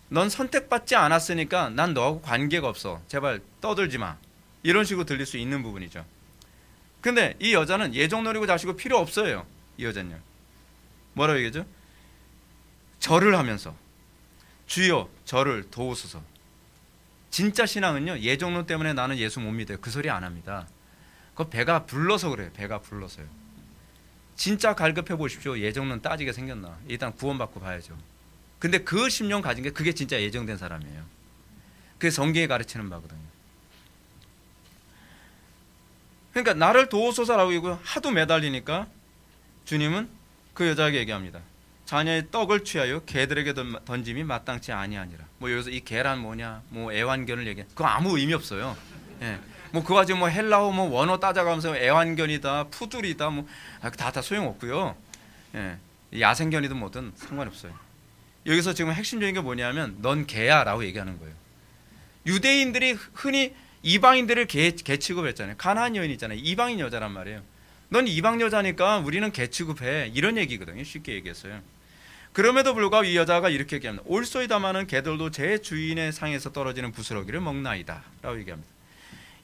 넌 선택받지 않았으니까 난 너하고 관계가 없어, 제발 떠들지 마, 이런 식으로 들릴 수 있는 부분이죠. 근데 이 여자는 예정론이고 자시고 필요 없어요. 이 여자는요, 뭐라고 얘기하죠? 절을 하면서 주여 저를 도우소서. 진짜 신앙은요, 예정론 때문에 나는 예수 못 믿어요, 그 소리 안 합니다. 그거 배가 불러서 그래요. 배가 불러서요. 진짜 갈급해 보십시오. 예정론 따지게 생겼나, 일단 구원받고 봐야죠. 근데 그 심령 가진 게 그게 진짜 예정된 사람이에요. 그게 성경이 가르치는 바거든요. 그러니까 나를 도우소서라고 이거 하도 매달리니까 주님은 그 여자에게 얘기합니다. 자녀의 떡을 취하여 개들에게 던짐이 마땅치 아니하니라. 뭐 여기서 이 개란 뭐냐, 뭐 애완견을 얘기해. 그거 아무 의미 없어요. 예. 뭐 그거 가지고 뭐 헬라어 뭐 원어 따져가면서 애완견이다, 푸들이다, 뭐 다 소용 없고요. 예. 야생견이든 뭐든 상관없어요. 여기서 지금 핵심적인 게 뭐냐면 넌 개야라고 얘기하는 거예요. 유대인들이 흔히 이방인들을 개 취급했잖아요. 가나안 여인 있잖아요. 이방인 여자란 말이에요. 넌 이방 여자니까 우리는 개 취급해, 이런 얘기거든요. 쉽게 얘기했어요. 그럼에도 불구하고 이 여자가 이렇게 얘기합니다. 올소이다마는 개들도 제 주인의 상에서 떨어지는 부스러기를 먹나이다 라고 얘기합니다.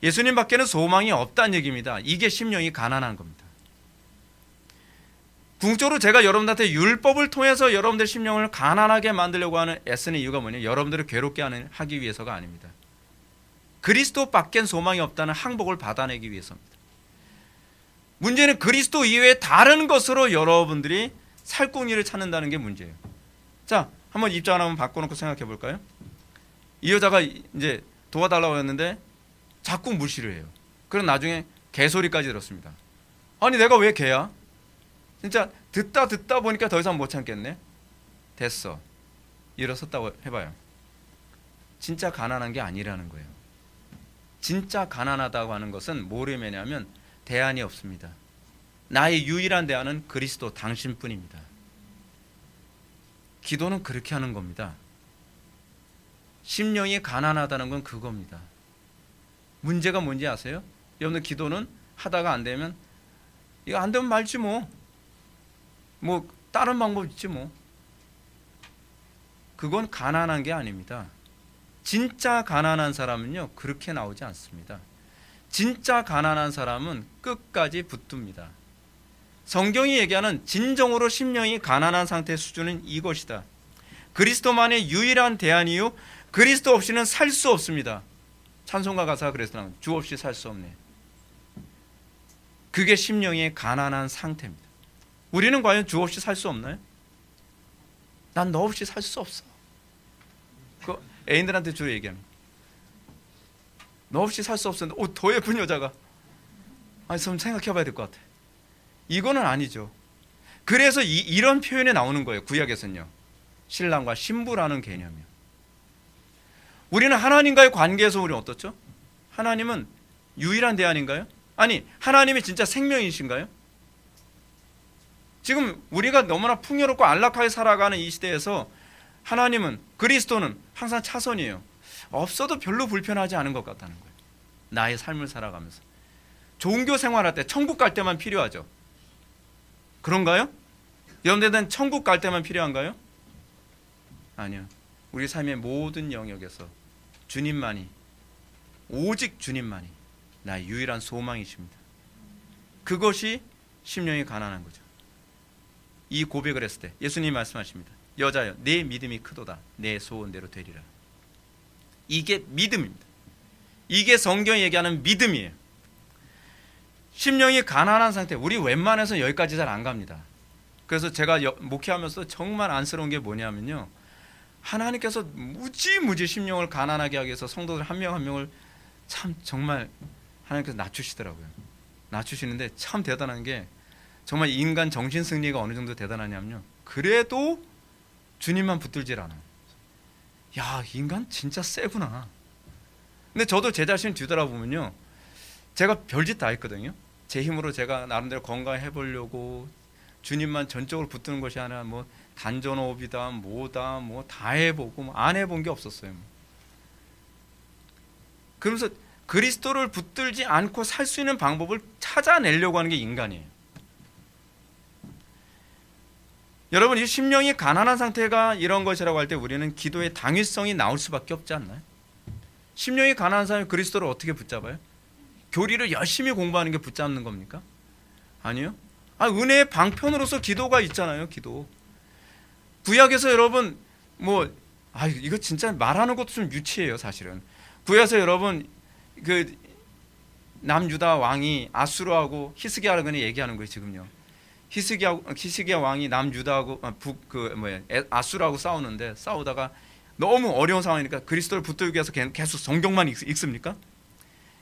예수님 밖에는 소망이 없다는 얘기입니다. 이게 심령이 가난한 겁니다. 궁극적으로 제가 여러분들한테 율법을 통해서 여러분들 심령을 가난하게 만들려고 하는 애쓰는 이유가 뭐냐, 여러분들을 괴롭게 하기 위해서가 아닙니다. 그리스도 밖엔 소망이 없다는 항복을 받아내기 위해서입니다. 문제는 그리스도 이외에 다른 것으로 여러분들이 살궁리를 찾는다는 게 문제예요. 자, 한번 입장을 한번 바꿔놓고 생각해 볼까요? 이 여자가 이제 도와달라고 했는데 자꾸 무시를 해요. 그럼 나중에 개소리까지 들었습니다. 아니 내가 왜 개야? 진짜 듣다 보니까 더 이상 못 참겠네. 됐어. 일어섰다고 해봐요. 진짜 가난한 게 아니라는 거예요. 진짜 가난하다고 하는 것은 뭐를 의미하냐면 대안이 없습니다. 나의 유일한 대안은 그리스도 당신뿐입니다. 기도는 그렇게 하는 겁니다. 심령이 가난하다는 건 그겁니다. 문제가 뭔지 아세요? 여러분들 기도는 하다가 안 되면 이거 안 되면 말지 뭐 다른 방법 있지 뭐. 그건 가난한 게 아닙니다. 진짜 가난한 사람은요 그렇게 나오지 않습니다. 진짜 가난한 사람은 끝까지 붙듭니다. 성경이 얘기하는 진정으로 심령이 가난한 상태의 수준은 이것이다. 그리스도만의 유일한 대안이요, 그리스도 없이는 살 수 없습니다. 찬송가 가사가 그래서 주 없이 살 수 없네. 그게 심령의 가난한 상태입니다. 우리는 과연 주 없이 살 수 없나요? 난 너 없이 살 수 없어. 그 애인들한테 주로 얘기하는, 너 없이 살 수 없었는데 더 예쁜 여자가, 아니 좀 생각해봐야 될 것 같아. 이거는 아니죠. 그래서 이런 표현이 나오는 거예요. 구약에서는요, 신랑과 신부라는 개념이요. 우리는 하나님과의 관계에서 우리는 어떻죠? 하나님은 유일한 대안인가요? 아니 하나님이 진짜 생명이신가요? 지금 우리가 너무나 풍요롭고 안락하게 살아가는 이 시대에서 하나님은, 그리스도는 항상 차선이에요. 없어도 별로 불편하지 않은 것 같다는 거예요. 나의 삶을 살아가면서 종교 생활할 때, 천국 갈 때만 필요하죠. 그런가요? 여러분들은 천국 갈 때만 필요한가요? 아니요. 우리 삶의 모든 영역에서 주님만이, 오직 주님만이 나의 유일한 소망이십니다. 그것이 심령이 가난한 거죠. 이 고백을 했을 때 예수님이 말씀하십니다. 여자여, 내 믿음이 크도다. 내 소원대로 되리라. 이게 믿음입니다. 이게 성경이 얘기하는 믿음이에요. 심령이 가난한 상태, 우리 웬만해서 여기까지 잘 안 갑니다. 그래서 제가 목회하면서 정말 안쓰러운 게 뭐냐면요, 하나님께서 무지 심령을 가난하게 하기 위해서 성도들 한 명 한 명을 참 정말 하나님께서 낮추시더라고요. 낮추시는데 참 대단한 게, 정말 인간 정신 승리가 어느 정도 대단하냐면요, 그래도 주님만 붙들질 않아요. 야, 인간 진짜 세구나. 근데 저도 제 자신을 뒤돌아보면요, 제가 별짓 다 했거든요. 제 힘으로 제가 나름대로 건강해 보려고 주님만 전적으로 붙드는 것이 아니라 뭐 단전호흡이다 뭐다 뭐 다 해보고 뭐 안 해본 게 없었어요. 그러면서 그리스도를 붙들지 않고 살 수 있는 방법을 찾아내려고 하는 게 인간이에요. 여러분, 이 심령이 가난한 상태가 이런 것이라고 할 때 우리는 기도의 당위성이 나올 수밖에 없지 않나요? 심령이 가난한 사람이 그리스도를 어떻게 붙잡아요? 교리를 열심히 공부하는 게 붙잡는 겁니까? 아니요. 은혜의 방편으로서 기도가 있잖아요. 기도. 구약에서 여러분 이거 진짜 말하는 것도 좀 유치해요. 사실은 구약에서 여러분 그 남유다 왕이 아수르하고 히스기야를 그냥 얘기하는 거예요. 지금요. 히스기야 왕이 남유다하고 아수르하고 싸우다가 너무 어려운 상황이니까 그리스도를 붙들기 위해서 계속 성경만 읽습니까?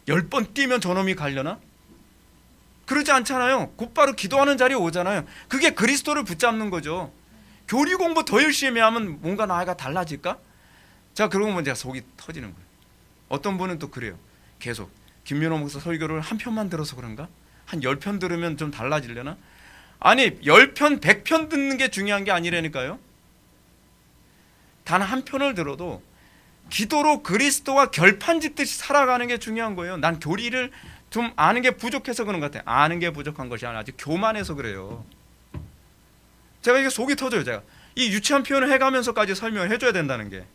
10번 뛰면 저놈이 가려나? 그러지 않잖아요. 곧바로 기도하는 자리에 오잖아요. 그게 그리스도를 붙잡는 거죠. 교리 공부 더 열심히 하면 뭔가 나이가 달라질까? 자, 그러고 보면 제가 속이 터지는 거예요. 어떤 분은 또 그래요. 계속 김민호 목사 설교를 한 편만 들어서 그런가? 한 10편 들으면 좀 달라지려나? 아니 10편 100편 듣는 게 중요한 게 아니라니까요. 단 한 편을 들어도 기도로 그리스도와 결판짓듯이 살아가는 게 중요한 거예요. 난 교리를 좀 아는 게 부족해서 그런 것 같아요. 아는 게 부족한 것이 아니라 아직 교만해서 그래요. 제가 이게 속이 터져요. 제가 이 유치한 표현을 해가면서까지 설명을 해줘야 된다는 게.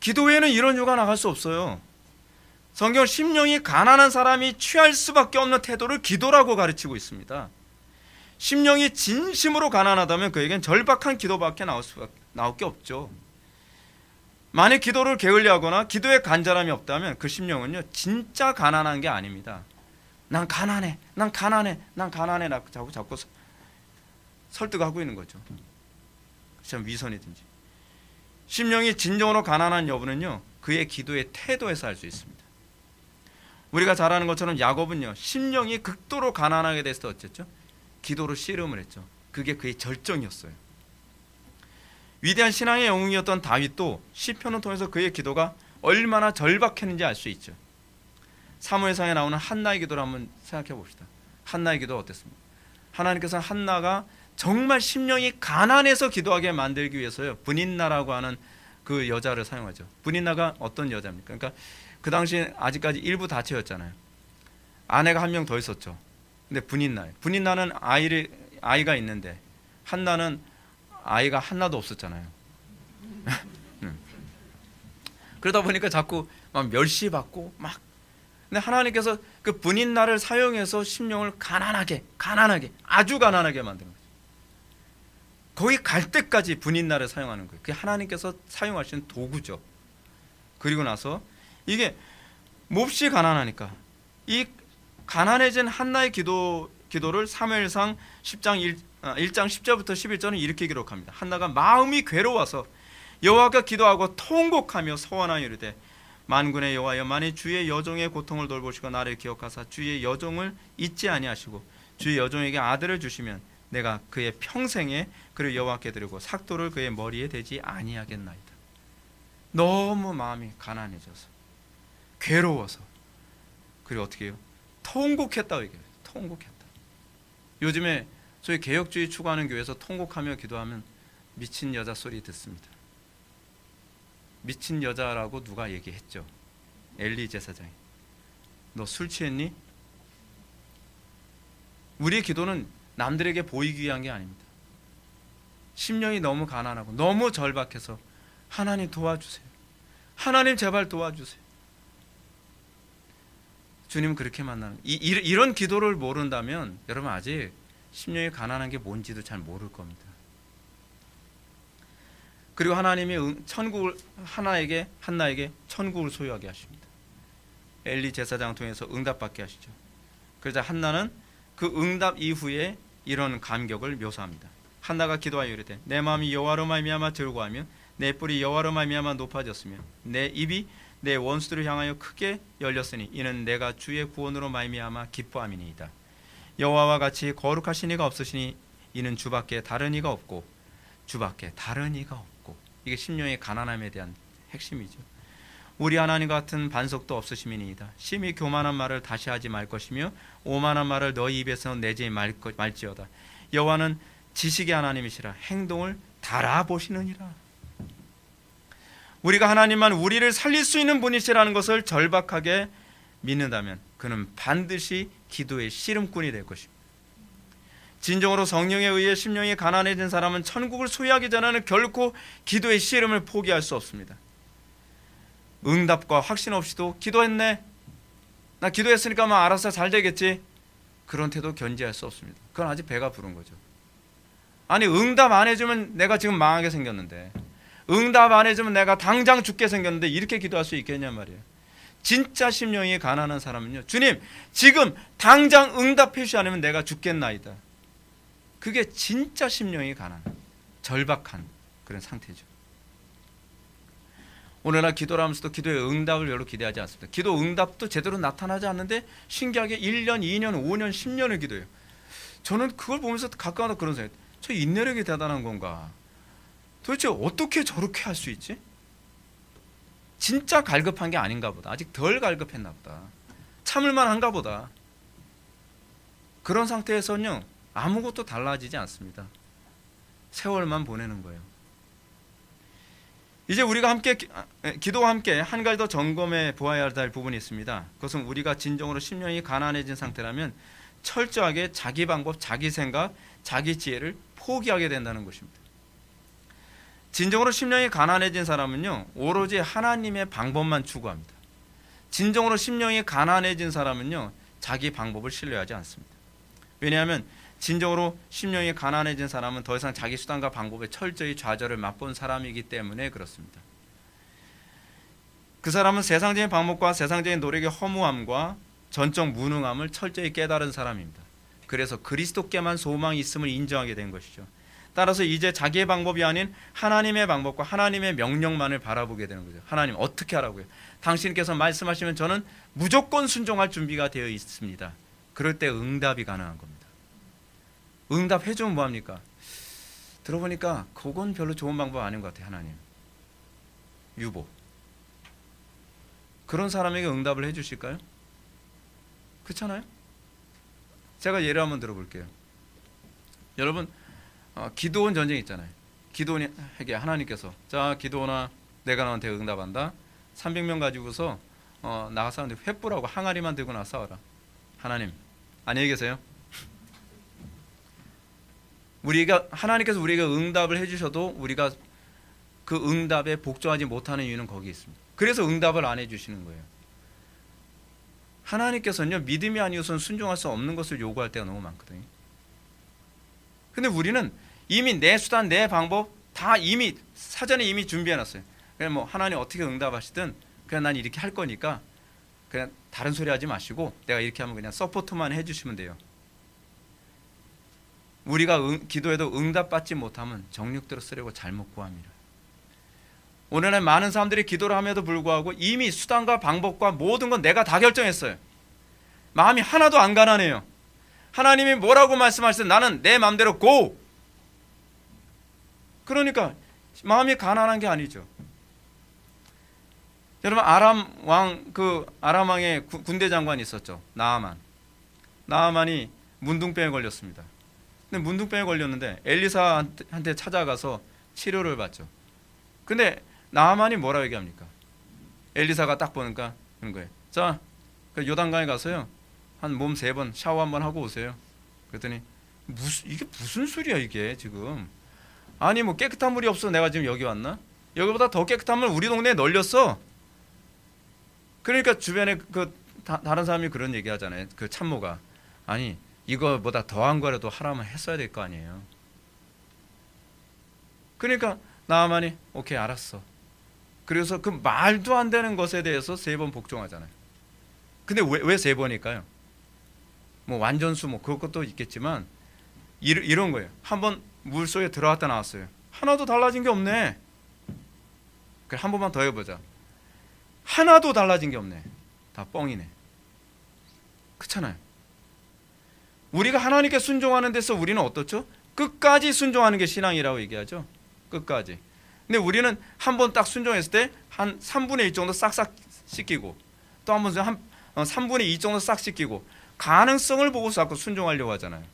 기도회에는 이런 이유가 나갈 수 없어요. 성경 심령이 가난한 사람이 취할 수밖에 없는 태도를 기도라고 가르치고 있습니다. 심령이 진심으로 가난하다면 그에겐 절박한 기도밖에 나올 게 없죠. 만약 기도를 게을리하거나 기도에 간절함이 없다면 그 심령은요 진짜 가난한 게 아닙니다. 난 가난해 자꾸 설득하고 있는 거죠. 참 위선이든지. 심령이 진정으로 가난한 여부는요 그의 기도의 태도에서 알 수 있습니다. 우리가 잘 아는 것처럼 야곱은요 심령이 극도로 가난하게 됐을 때 어쨌죠? 기도로 씨름을 했죠. 그게 그의 절정이었어요. 위대한 신앙의 영웅이었던 다윗도 시편을 통해서 그의 기도가 얼마나 절박했는지 알 수 있죠. 사무엘상에 나오는 한나의 기도를 한번 생각해 봅시다. 한나의 기도가 어땠습니까? 하나님께서 한나가 정말 심령이 가난해서 기도하게 만들기 위해서요 브닌나라고 하는 그 여자를 사용하죠. 브닌나가 어떤 여자입니까? 그러니까 그 당시 아직까지 일부 다처였잖아요. 아내가 한 명 더 있었죠. 근데 브닌나는 아이가 있는데 한나는 아이가 하나도 없었잖아요. 그러다 보니까 자꾸 막 멸시받고 막. 근데 하나님께서 그 브닌나를 사용해서 심령을 가난하게 아주 가난하게 만든 거죠. 거기 갈 때까지 브닌나를 사용하는 거예요. 그게 하나님께서 사용하시는 도구죠. 그리고 나서 이게 몹시 가난하니까 이 가난해진 한나의 기도를 사무엘상 1장 10절부터 11절은 이렇게 기록합니다. 한나가 마음이 괴로워서 여호와께 기도하고 통곡하며 서원하여 이르되 만군의 여호와여 만일 주의 여종의 고통을 돌보시고 나를 기억하사 주의 여종을 잊지 아니하시고 주의 여종에게 아들을 주시면 내가 그의 평생에 그를 여호와께 드리고 삭도를 그의 머리에 대지 아니하겠나이다. 너무 마음이 가난해져서 괴로워서 그리고 어떻게 해요? 통곡했다고 얘기해요. 통곡했다. 요즘에 저희 개혁주의 추구하는 교회에서 통곡하며 기도하면 미친 여자 소리 듣습니다. 미친 여자라고 누가 얘기했죠. 엘리 제사장이. 너 술 취했니? 우리의 기도는 남들에게 보이기 위한 게 아닙니다. 심령이 너무 가난하고 너무 절박해서 하나님 도와주세요. 하나님 제발 도와주세요. 주님은 그렇게 만나는 이런 기도를 모른다면 여러분 아직 심령이 가난한 게 뭔지도 잘 모를 겁니다. 그리고 하나님이 한나에게 천국을 소유하게 하십니다. 엘리 제사장 통해서 응답받게 하시죠. 그러자 한나는 그 응답 이후에 이런 감격을 묘사합니다. 한나가 기도하여 이르되 내 마음이 여호와로 말미암아 즐거워하며 내 뿔이 여호와로 말미암아 높아졌으며 내 입이 내 원수들을 향하여 크게 열렸으니 이는 내가 주의 구원으로 말미암아 기뻐함이니이다. 여호와와 같이 거룩하신 이가 없으시니 이는 주밖에 다른 이가 없고 이게 심령의 가난함에 대한 핵심이죠. 우리 하나님 같은 반석도 없으심이니이다. 심히 교만한 말을 다시 하지 말 것이며 오만한 말을 너희 입에서 내지 말지어다. 여호와는 지식의 하나님이시라 행동을 달아보시느니라. 우리가 하나님만 우리를 살릴 수 있는 분이시라는 것을 절박하게 믿는다면 그는 반드시 기도의 씨름꾼이 될 것입니다. 진정으로 성령에 의해 심령이 가난해진 사람은 천국을 소유하기 전에는 결코 기도의 씨름을 포기할 수 없습니다. 응답과 확신 없이도 기도했네, 나 기도했으니까 뭐 알아서 잘 되겠지, 그런 태도 견지할 수 없습니다. 그건 아직 배가 부른 거죠. 아니 응답 안 해주면 내가 지금 망하게 생겼는데, 응답 안 해주면 내가 당장 죽게 생겼는데 이렇게 기도할 수 있겠냐 말이에요. 진짜 심령이 가난한 사람은요, 주님 지금 당장 응답해 주지 않으면 내가 죽겠나이다. 그게 진짜 심령이 가난한, 절박한 그런 상태죠. 오늘날 기도를 하면서도 기도의 응답을 별로 기대하지 않습니다. 기도 응답도 제대로 나타나지 않는데 신기하게 1년, 2년, 5년, 10년을 기도해요. 저는 그걸 보면서 가끔가다 그런 생각이, 저 인내력이 대단한 건가? 도대체 어떻게 저렇게 할 수 있지? 진짜 갈급한 게 아닌가 보다. 아직 덜 갈급했나 보다. 참을만 한가 보다. 그런 상태에서는요, 아무것도 달라지지 않습니다. 세월만 보내는 거예요. 이제 우리가 함께 기도와 함께 한 가지 더 점검해 보아야 할 부분이 있습니다. 그것은 우리가 진정으로 심령이 가난해진 상태라면 철저하게 자기 방법, 자기 생각, 자기 지혜를 포기하게 된다는 것입니다. 진정으로 심령이 가난해진 사람은요, 오로지 하나님의 방법만 추구합니다. 진정으로 심령이 가난해진 사람은요, 자기 방법을 신뢰하지 않습니다. 왜냐하면 진정으로 심령이 가난해진 사람은 더 이상 자기 수단과 방법에 철저히 좌절을 맛본 사람이기 때문에 그렇습니다. 그 사람은 세상적인 방법과 세상적인 노력의 허무함과 전적 무능함을 철저히 깨달은 사람입니다. 그래서 그리스도께만 소망이 있음을 인정하게 된 것이죠. 따라서 이제 자기의 방법이 아닌 하나님의 방법과 하나님의 명령만을 바라보게 되는 거죠. 하나님 어떻게 하라고요? 당신께서 말씀하시면 저는 무조건 순종할 준비가 되어 있습니다. 그럴 때 응답이 가능한 겁니다. 응답해주면 뭐합니까? 들어보니까 그건 별로 좋은 방법 아닌 것 같아요. 하나님 유보, 그런 사람에게 응답을 해주실까요? 그렇잖아요. 제가 예를 한번 들어볼게요. 여러분, 기도원 전쟁 있잖아요. 기도원에게 하나님께서, 자 기도원아, 내가 너한테 응답한다. 300명 가지고서 나가서 횃불하고 항아리만 들고 나서 싸워라. 하나님 안녕히 계세요. 하나님께서 우리에게 응답을 해주셔도 우리가 그 응답에 복종하지 못하는 이유는 거기 있습니다. 그래서 응답을 안 해주시는 거예요. 하나님께서는요, 믿음이 아니어서는 순종할 수 없는 것을 요구할 때가 너무 많거든요. 근데 우리는 이미 내 수단, 내 방법 다 이미 사전에 이미 준비해놨어요. 그냥 뭐 하나님 어떻게 응답하시든 그냥 난 이렇게 할 거니까 그냥 다른 소리 하지 마시고 내가 이렇게 하면 그냥 서포트만 해주시면 돼요. 우리가 기도해도 응답받지 못하면 정욕대로 쓰려고 잘못 구합니다. 오늘날 많은 사람들이 기도를 함에도 불구하고 이미 수단과 방법과 모든 건 내가 다 결정했어요. 마음이 하나도 안 가난해요. 하나님이 뭐라고 말씀하시든 나는 내 마음대로 고! 그러니까 마음이 가난한 게 아니죠. 여러분, 아람 왕의 군대 장관이 있었죠. 나아만이 문둥병에 걸렸습니다. 근데 문둥병에 걸렸는데 엘리사한테 찾아가서 치료를 받죠. 근데 나아만이 뭐라고 얘기합니까? 엘리사가 딱 보니까 그런 거예요. 자, 그 요단강에 가서요, 한 몸 3번 샤워 한번 하고 오세요. 그랬더니 이게 무슨 소리야 이게 지금? 아니 뭐 깨끗한 물이 없어 내가 지금 여기 왔나? 여기보다 더 깨끗한 물 우리 동네에 널렸어. 그러니까 주변에 다른 사람이 그런 얘기 하잖아요. 그 참모가, 아니 이거보다 더한 거라도 하라면 했어야 될 거 아니에요. 그러니까 나아만이 오케이 알았어. 그래서 그 말도 안 되는 것에 대해서 3번 복종하잖아요. 근데 왜 3번일까요? 뭐 완전수 뭐 그것도 있겠지만 이런 거예요. 한번 물속에 들어갔다 나왔어요. 하나도 달라진 게 없네. 그래, 한 번만 더 해보자. 하나도 달라진 게 없네. 다 뻥이네. 그렇잖아요. 우리가 하나님께 순종하는 데서 우리는 어떻죠? 끝까지 순종하는 게 신앙이라고 얘기하죠. 끝까지. 근데 우리는 한 번 딱 순종했을 때 한 3분의 1 정도 싹싹 씻기고, 또 한 번 3분의 2 정도 싹 씻기고, 가능성을 보고 자꾸 순종하려고 하잖아요.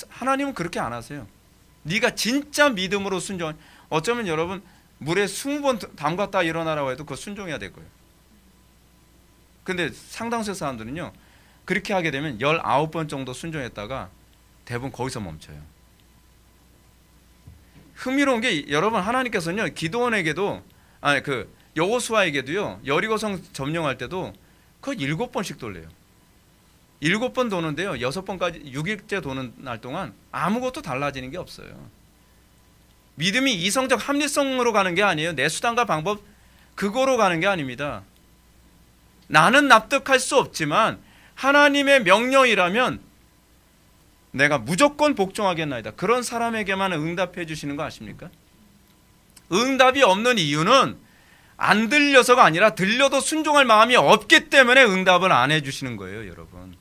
하나님은 그렇게 안 하세요. 네가 진짜 믿음으로 순종, 어쩌면 여러분 물에 20번 담갔다 일어나라고 해도 그거 순종해야 될 거예요. 근데 상당수 사람들은요, 그렇게 하게 되면 19번 정도 순종했다가 대부분 거기서 멈춰요. 흥미로운 게 여러분, 하나님께서는요, 기드온에게도 여호수아에게도요, 여리고성 점령할 때도 그거 7번씩 돌려요. 7번 도는데요, 6번까지 6일째 도는 날 동안 아무것도 달라지는 게 없어요. 믿음이 이성적 합리성으로 가는 게 아니에요. 내 수단과 방법 그거로 가는 게 아닙니다. 나는 납득할 수 없지만 하나님의 명령이라면 내가 무조건 복종하겠나이다. 그런 사람에게만 응답해 주시는 거 아십니까? 응답이 없는 이유는 안 들려서가 아니라 들려도 순종할 마음이 없기 때문에 응답을 안 해주시는 거예요, 여러분.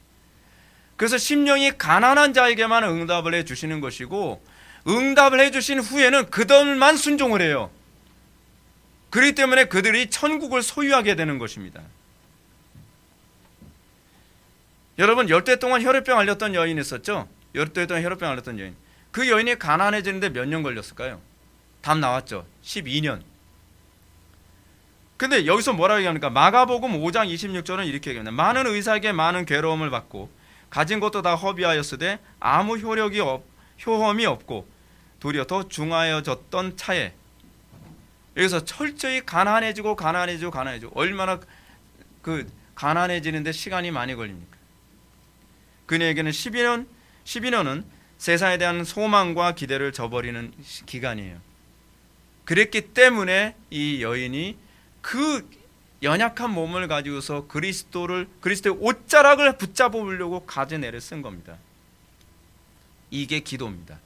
그래서 심령이 가난한 자에게만 응답을 해주시는 것이고, 응답을 해주신 후에는 그들만 순종을 해요. 그렇기 때문에 그들이 천국을 소유하게 되는 것입니다. 여러분, 열대 동안 혈액병 앓렸던 여인이 있었죠? 열대 동안 혈액병 앓렸던 여인. 그 여인이 가난해지는데 몇 년 걸렸을까요? 답 나왔죠. 12년. 근데 여기서 뭐라고 얘기합니까? 마가복음 5장 26절은 이렇게 얘기합니다. 많은 의사에게 많은 괴로움을 받고 가진 것도 다 허비하였으되 아무 효험이 없고 도리어 더 중하여졌던 차에, 여기서 철저히 가난해지고 얼마나 그 가난해지는데 시간이 많이 걸립니까? 그녀에게는 12년은 세상에 대한 소망과 기대를 저버리는 기간이에요. 그랬기 때문에 이 여인이 그 연약한 몸을 가지고서 그리스도의 옷자락을 붙잡으려고 가지내를 쓴 겁니다. 이게 기도입니다.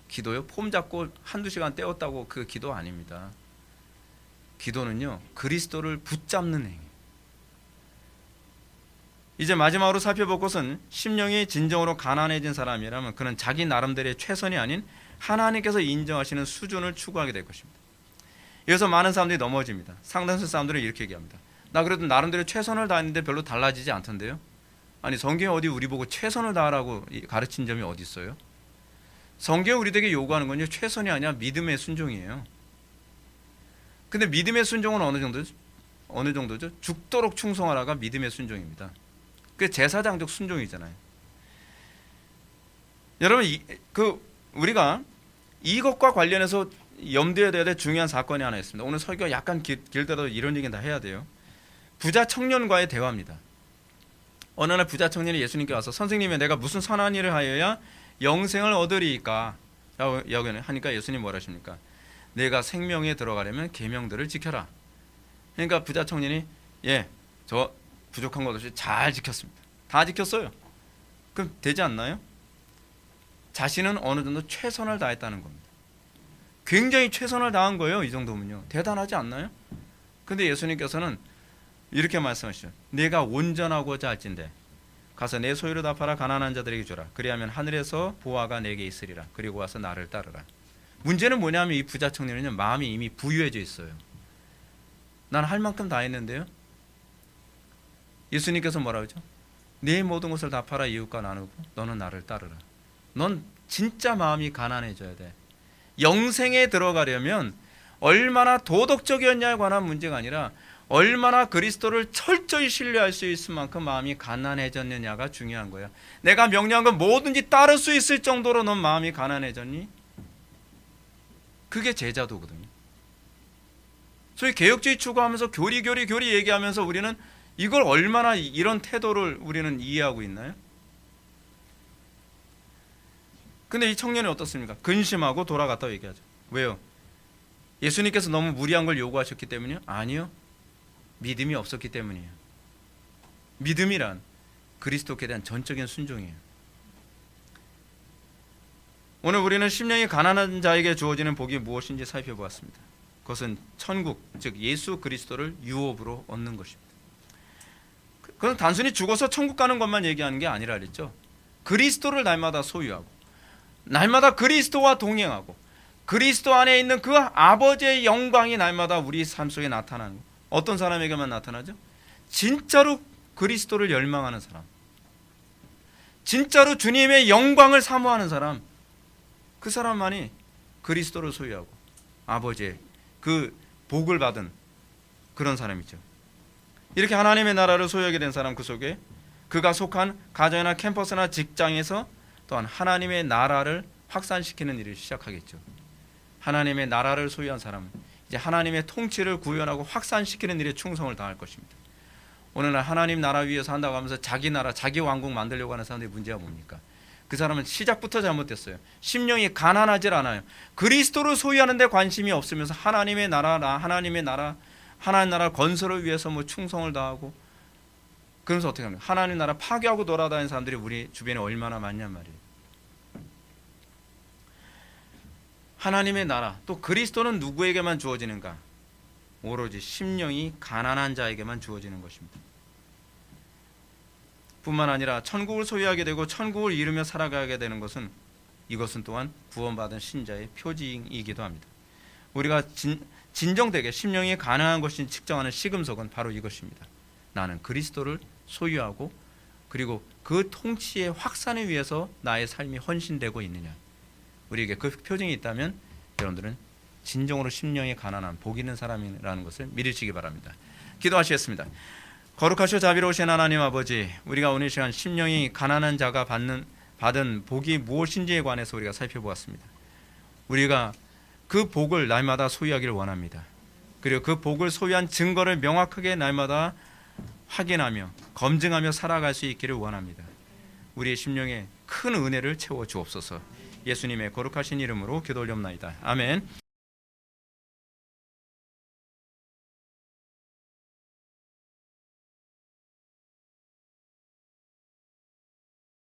기도요, 폼 잡고 한두 시간 때웠다고 그 기도 아닙니다. 기도는요, 그리스도를 붙잡는 행위. 이제 마지막으로 살펴볼 것은, 심령이 진정으로 가난해진 사람이라면 그는 자기 나름대로의 최선이 아닌 하나님께서 인정하시는 수준을 추구하게 될 것입니다. 여기서 많은 사람들이 넘어집니다. 상당수 사람들은 이렇게 얘기합니다. 나 그래도 나름대로 최선을 다했는데 별로 달라지지 않던데요. 아니, 성경에 어디 우리 보고 최선을 다하라고 가르친 점이 어디 있어요? 성경이 우리에게 요구하는 건요, 최선이 아니라 믿음의 순종이에요. 근데 믿음의 순종은 어느 정도죠? 죽도록 충성하라가 믿음의 순종입니다. 그게 제사장적 순종이잖아요. 여러분, 우리가 이것과 관련해서 염두에 둬야 될 중요한 사건이 하나 있습니다. 오늘 설교가 약간 길더라도 이런 얘기는 다 해야 돼요. 부자 청년과의 대화입니다. 어느 날 부자 청년이 예수님께 와서, 선생님이 내가 무슨 선한 일을 하여야 영생을 얻으리이까? 라고 하니까 예수님 뭐라 하십니까? 내가 생명에 들어가려면 계명들을 지켜라. 그러니까 부자 청년이, 저 부족한 것 없이 잘 지켰습니다. 다 지켰어요. 그럼 되지 않나요? 자신은 어느 정도 최선을 다했다는 겁니다. 굉장히 최선을 다한 거예요. 이 정도면요, 대단하지 않나요? 근데 예수님께서는 이렇게 말씀하시죠. 내가 온전하고자 할진대 가서 내 소유를 다 팔아 가난한 자들에게 주라. 그리하면 하늘에서 보화가 내게 있으리라. 그리고 와서 나를 따르라. 문제는 뭐냐면, 이 부자 청년은요, 마음이 이미 부유해져 있어요. 난 할 만큼 다 했는데요. 예수님께서 뭐라 그러죠? 내 모든 것을 다 팔아 이웃과 나누고 너는 나를 따르라. 넌 진짜 마음이 가난해져야 돼. 영생에 들어가려면 얼마나 도덕적이었냐에 관한 문제가 아니라 얼마나 그리스도를 철저히 신뢰할 수 있을 만큼 마음이 가난해졌느냐가 중요한 거야. 내가 명령한 건 뭐든지 따를 수 있을 정도로 넌 마음이 가난해졌니? 그게 제자도거든요. 소위 개혁주의 추구하면서 교리 얘기하면서 우리는 이걸 얼마나, 이런 태도를 우리는 이해하고 있나요? 근데 이 청년이 어떻습니까? 근심하고 돌아갔다고 얘기하죠. 왜요? 예수님께서 너무 무리한 걸 요구하셨기 때문이요? 아니요. 믿음이 없었기 때문이에요. 믿음이란 그리스도께 대한 전적인 순종이에요. 오늘 우리는 심령이 가난한 자에게 주어지는 복이 무엇인지 살펴보았습니다. 그것은 천국, 즉 예수 그리스도를 유업으로 얻는 것입니다. 그건 단순히 죽어서 천국 가는 것만 얘기하는 게 아니라 그랬죠. 그리스도를 날마다 소유하고, 날마다 그리스도와 동행하고, 그리스도 안에 있는 그 아버지의 영광이 날마다 우리 삶 속에 나타나는 거예요. 어떤 사람에게만 나타나죠? 진짜로 그리스도를 열망하는 사람, 진짜로 주님의 영광을 사모하는 사람, 그 사람만이 그리스도를 소유하고 아버지의 그 복을 받은 그런 사람이죠. 이렇게 하나님의 나라를 소유하게 된 사람, 그 속에 그가 속한 가정이나 캠퍼스나 직장에서 또한 하나님의 나라를 확산시키는 일을 시작하겠죠. 하나님의 나라를 소유한 사람은 이제 하나님의 통치를 구현하고 확산시키는 일에 충성을 다할 것입니다. 오늘날 하나님 나라 위에서 한다고 하면서 자기 나라, 자기 왕국 만들려고 하는 사람들의 문제가 뭡니까? 그 사람은 시작부터 잘못됐어요. 심령이 가난하질 않아요. 그리스도를 소유하는 데 관심이 없으면서 하나님 나라 건설을 위해서 뭐 충성을 다하고, 그러면서 어떻게 합니까? 하나님 나라 파괴하고 돌아다니는 사람들이 우리 주변에 얼마나 많냔 말이에요. 하나님의 나라, 또 그리스도는 누구에게만 주어지는가? 오로지 심령이 가난한 자에게만 주어지는 것입니다. 뿐만 아니라 천국을 소유하게 되고 천국을 이루며 살아가게 되는 것은, 이것은 또한 구원받은 신자의 표징이기도 합니다. 우리가 진정되게 심령이 가난한 것인 측정하는 시금석은 바로 이것입니다. 나는 그리스도를 소유하고 그리고 그 통치의 확산을 위해서 나의 삶이 헌신되고 있느냐. 우리에게 그 표징이 있다면 여러분들은 진정으로 심령이 가난한 복 있는 사람이라는 것을 믿으시기 바랍니다. 기도하시겠습니다. 거룩하시고 자비로우신 하나님 아버지, 우리가 오늘 시간 심령이 가난한 자가 받은 복이 무엇인지에 관해서 우리가 살펴보았습니다. 우리가 그 복을 날마다 소유하기를 원합니다. 그리고 그 복을 소유한 증거를 명확하게 날마다 확인하며 검증하며 살아갈 수 있기를 원합니다. 우리의 심령에 큰 은혜를 채워 주옵소서. 예수님의 거룩하신 이름으로 기도 올려옵나이다. 아멘.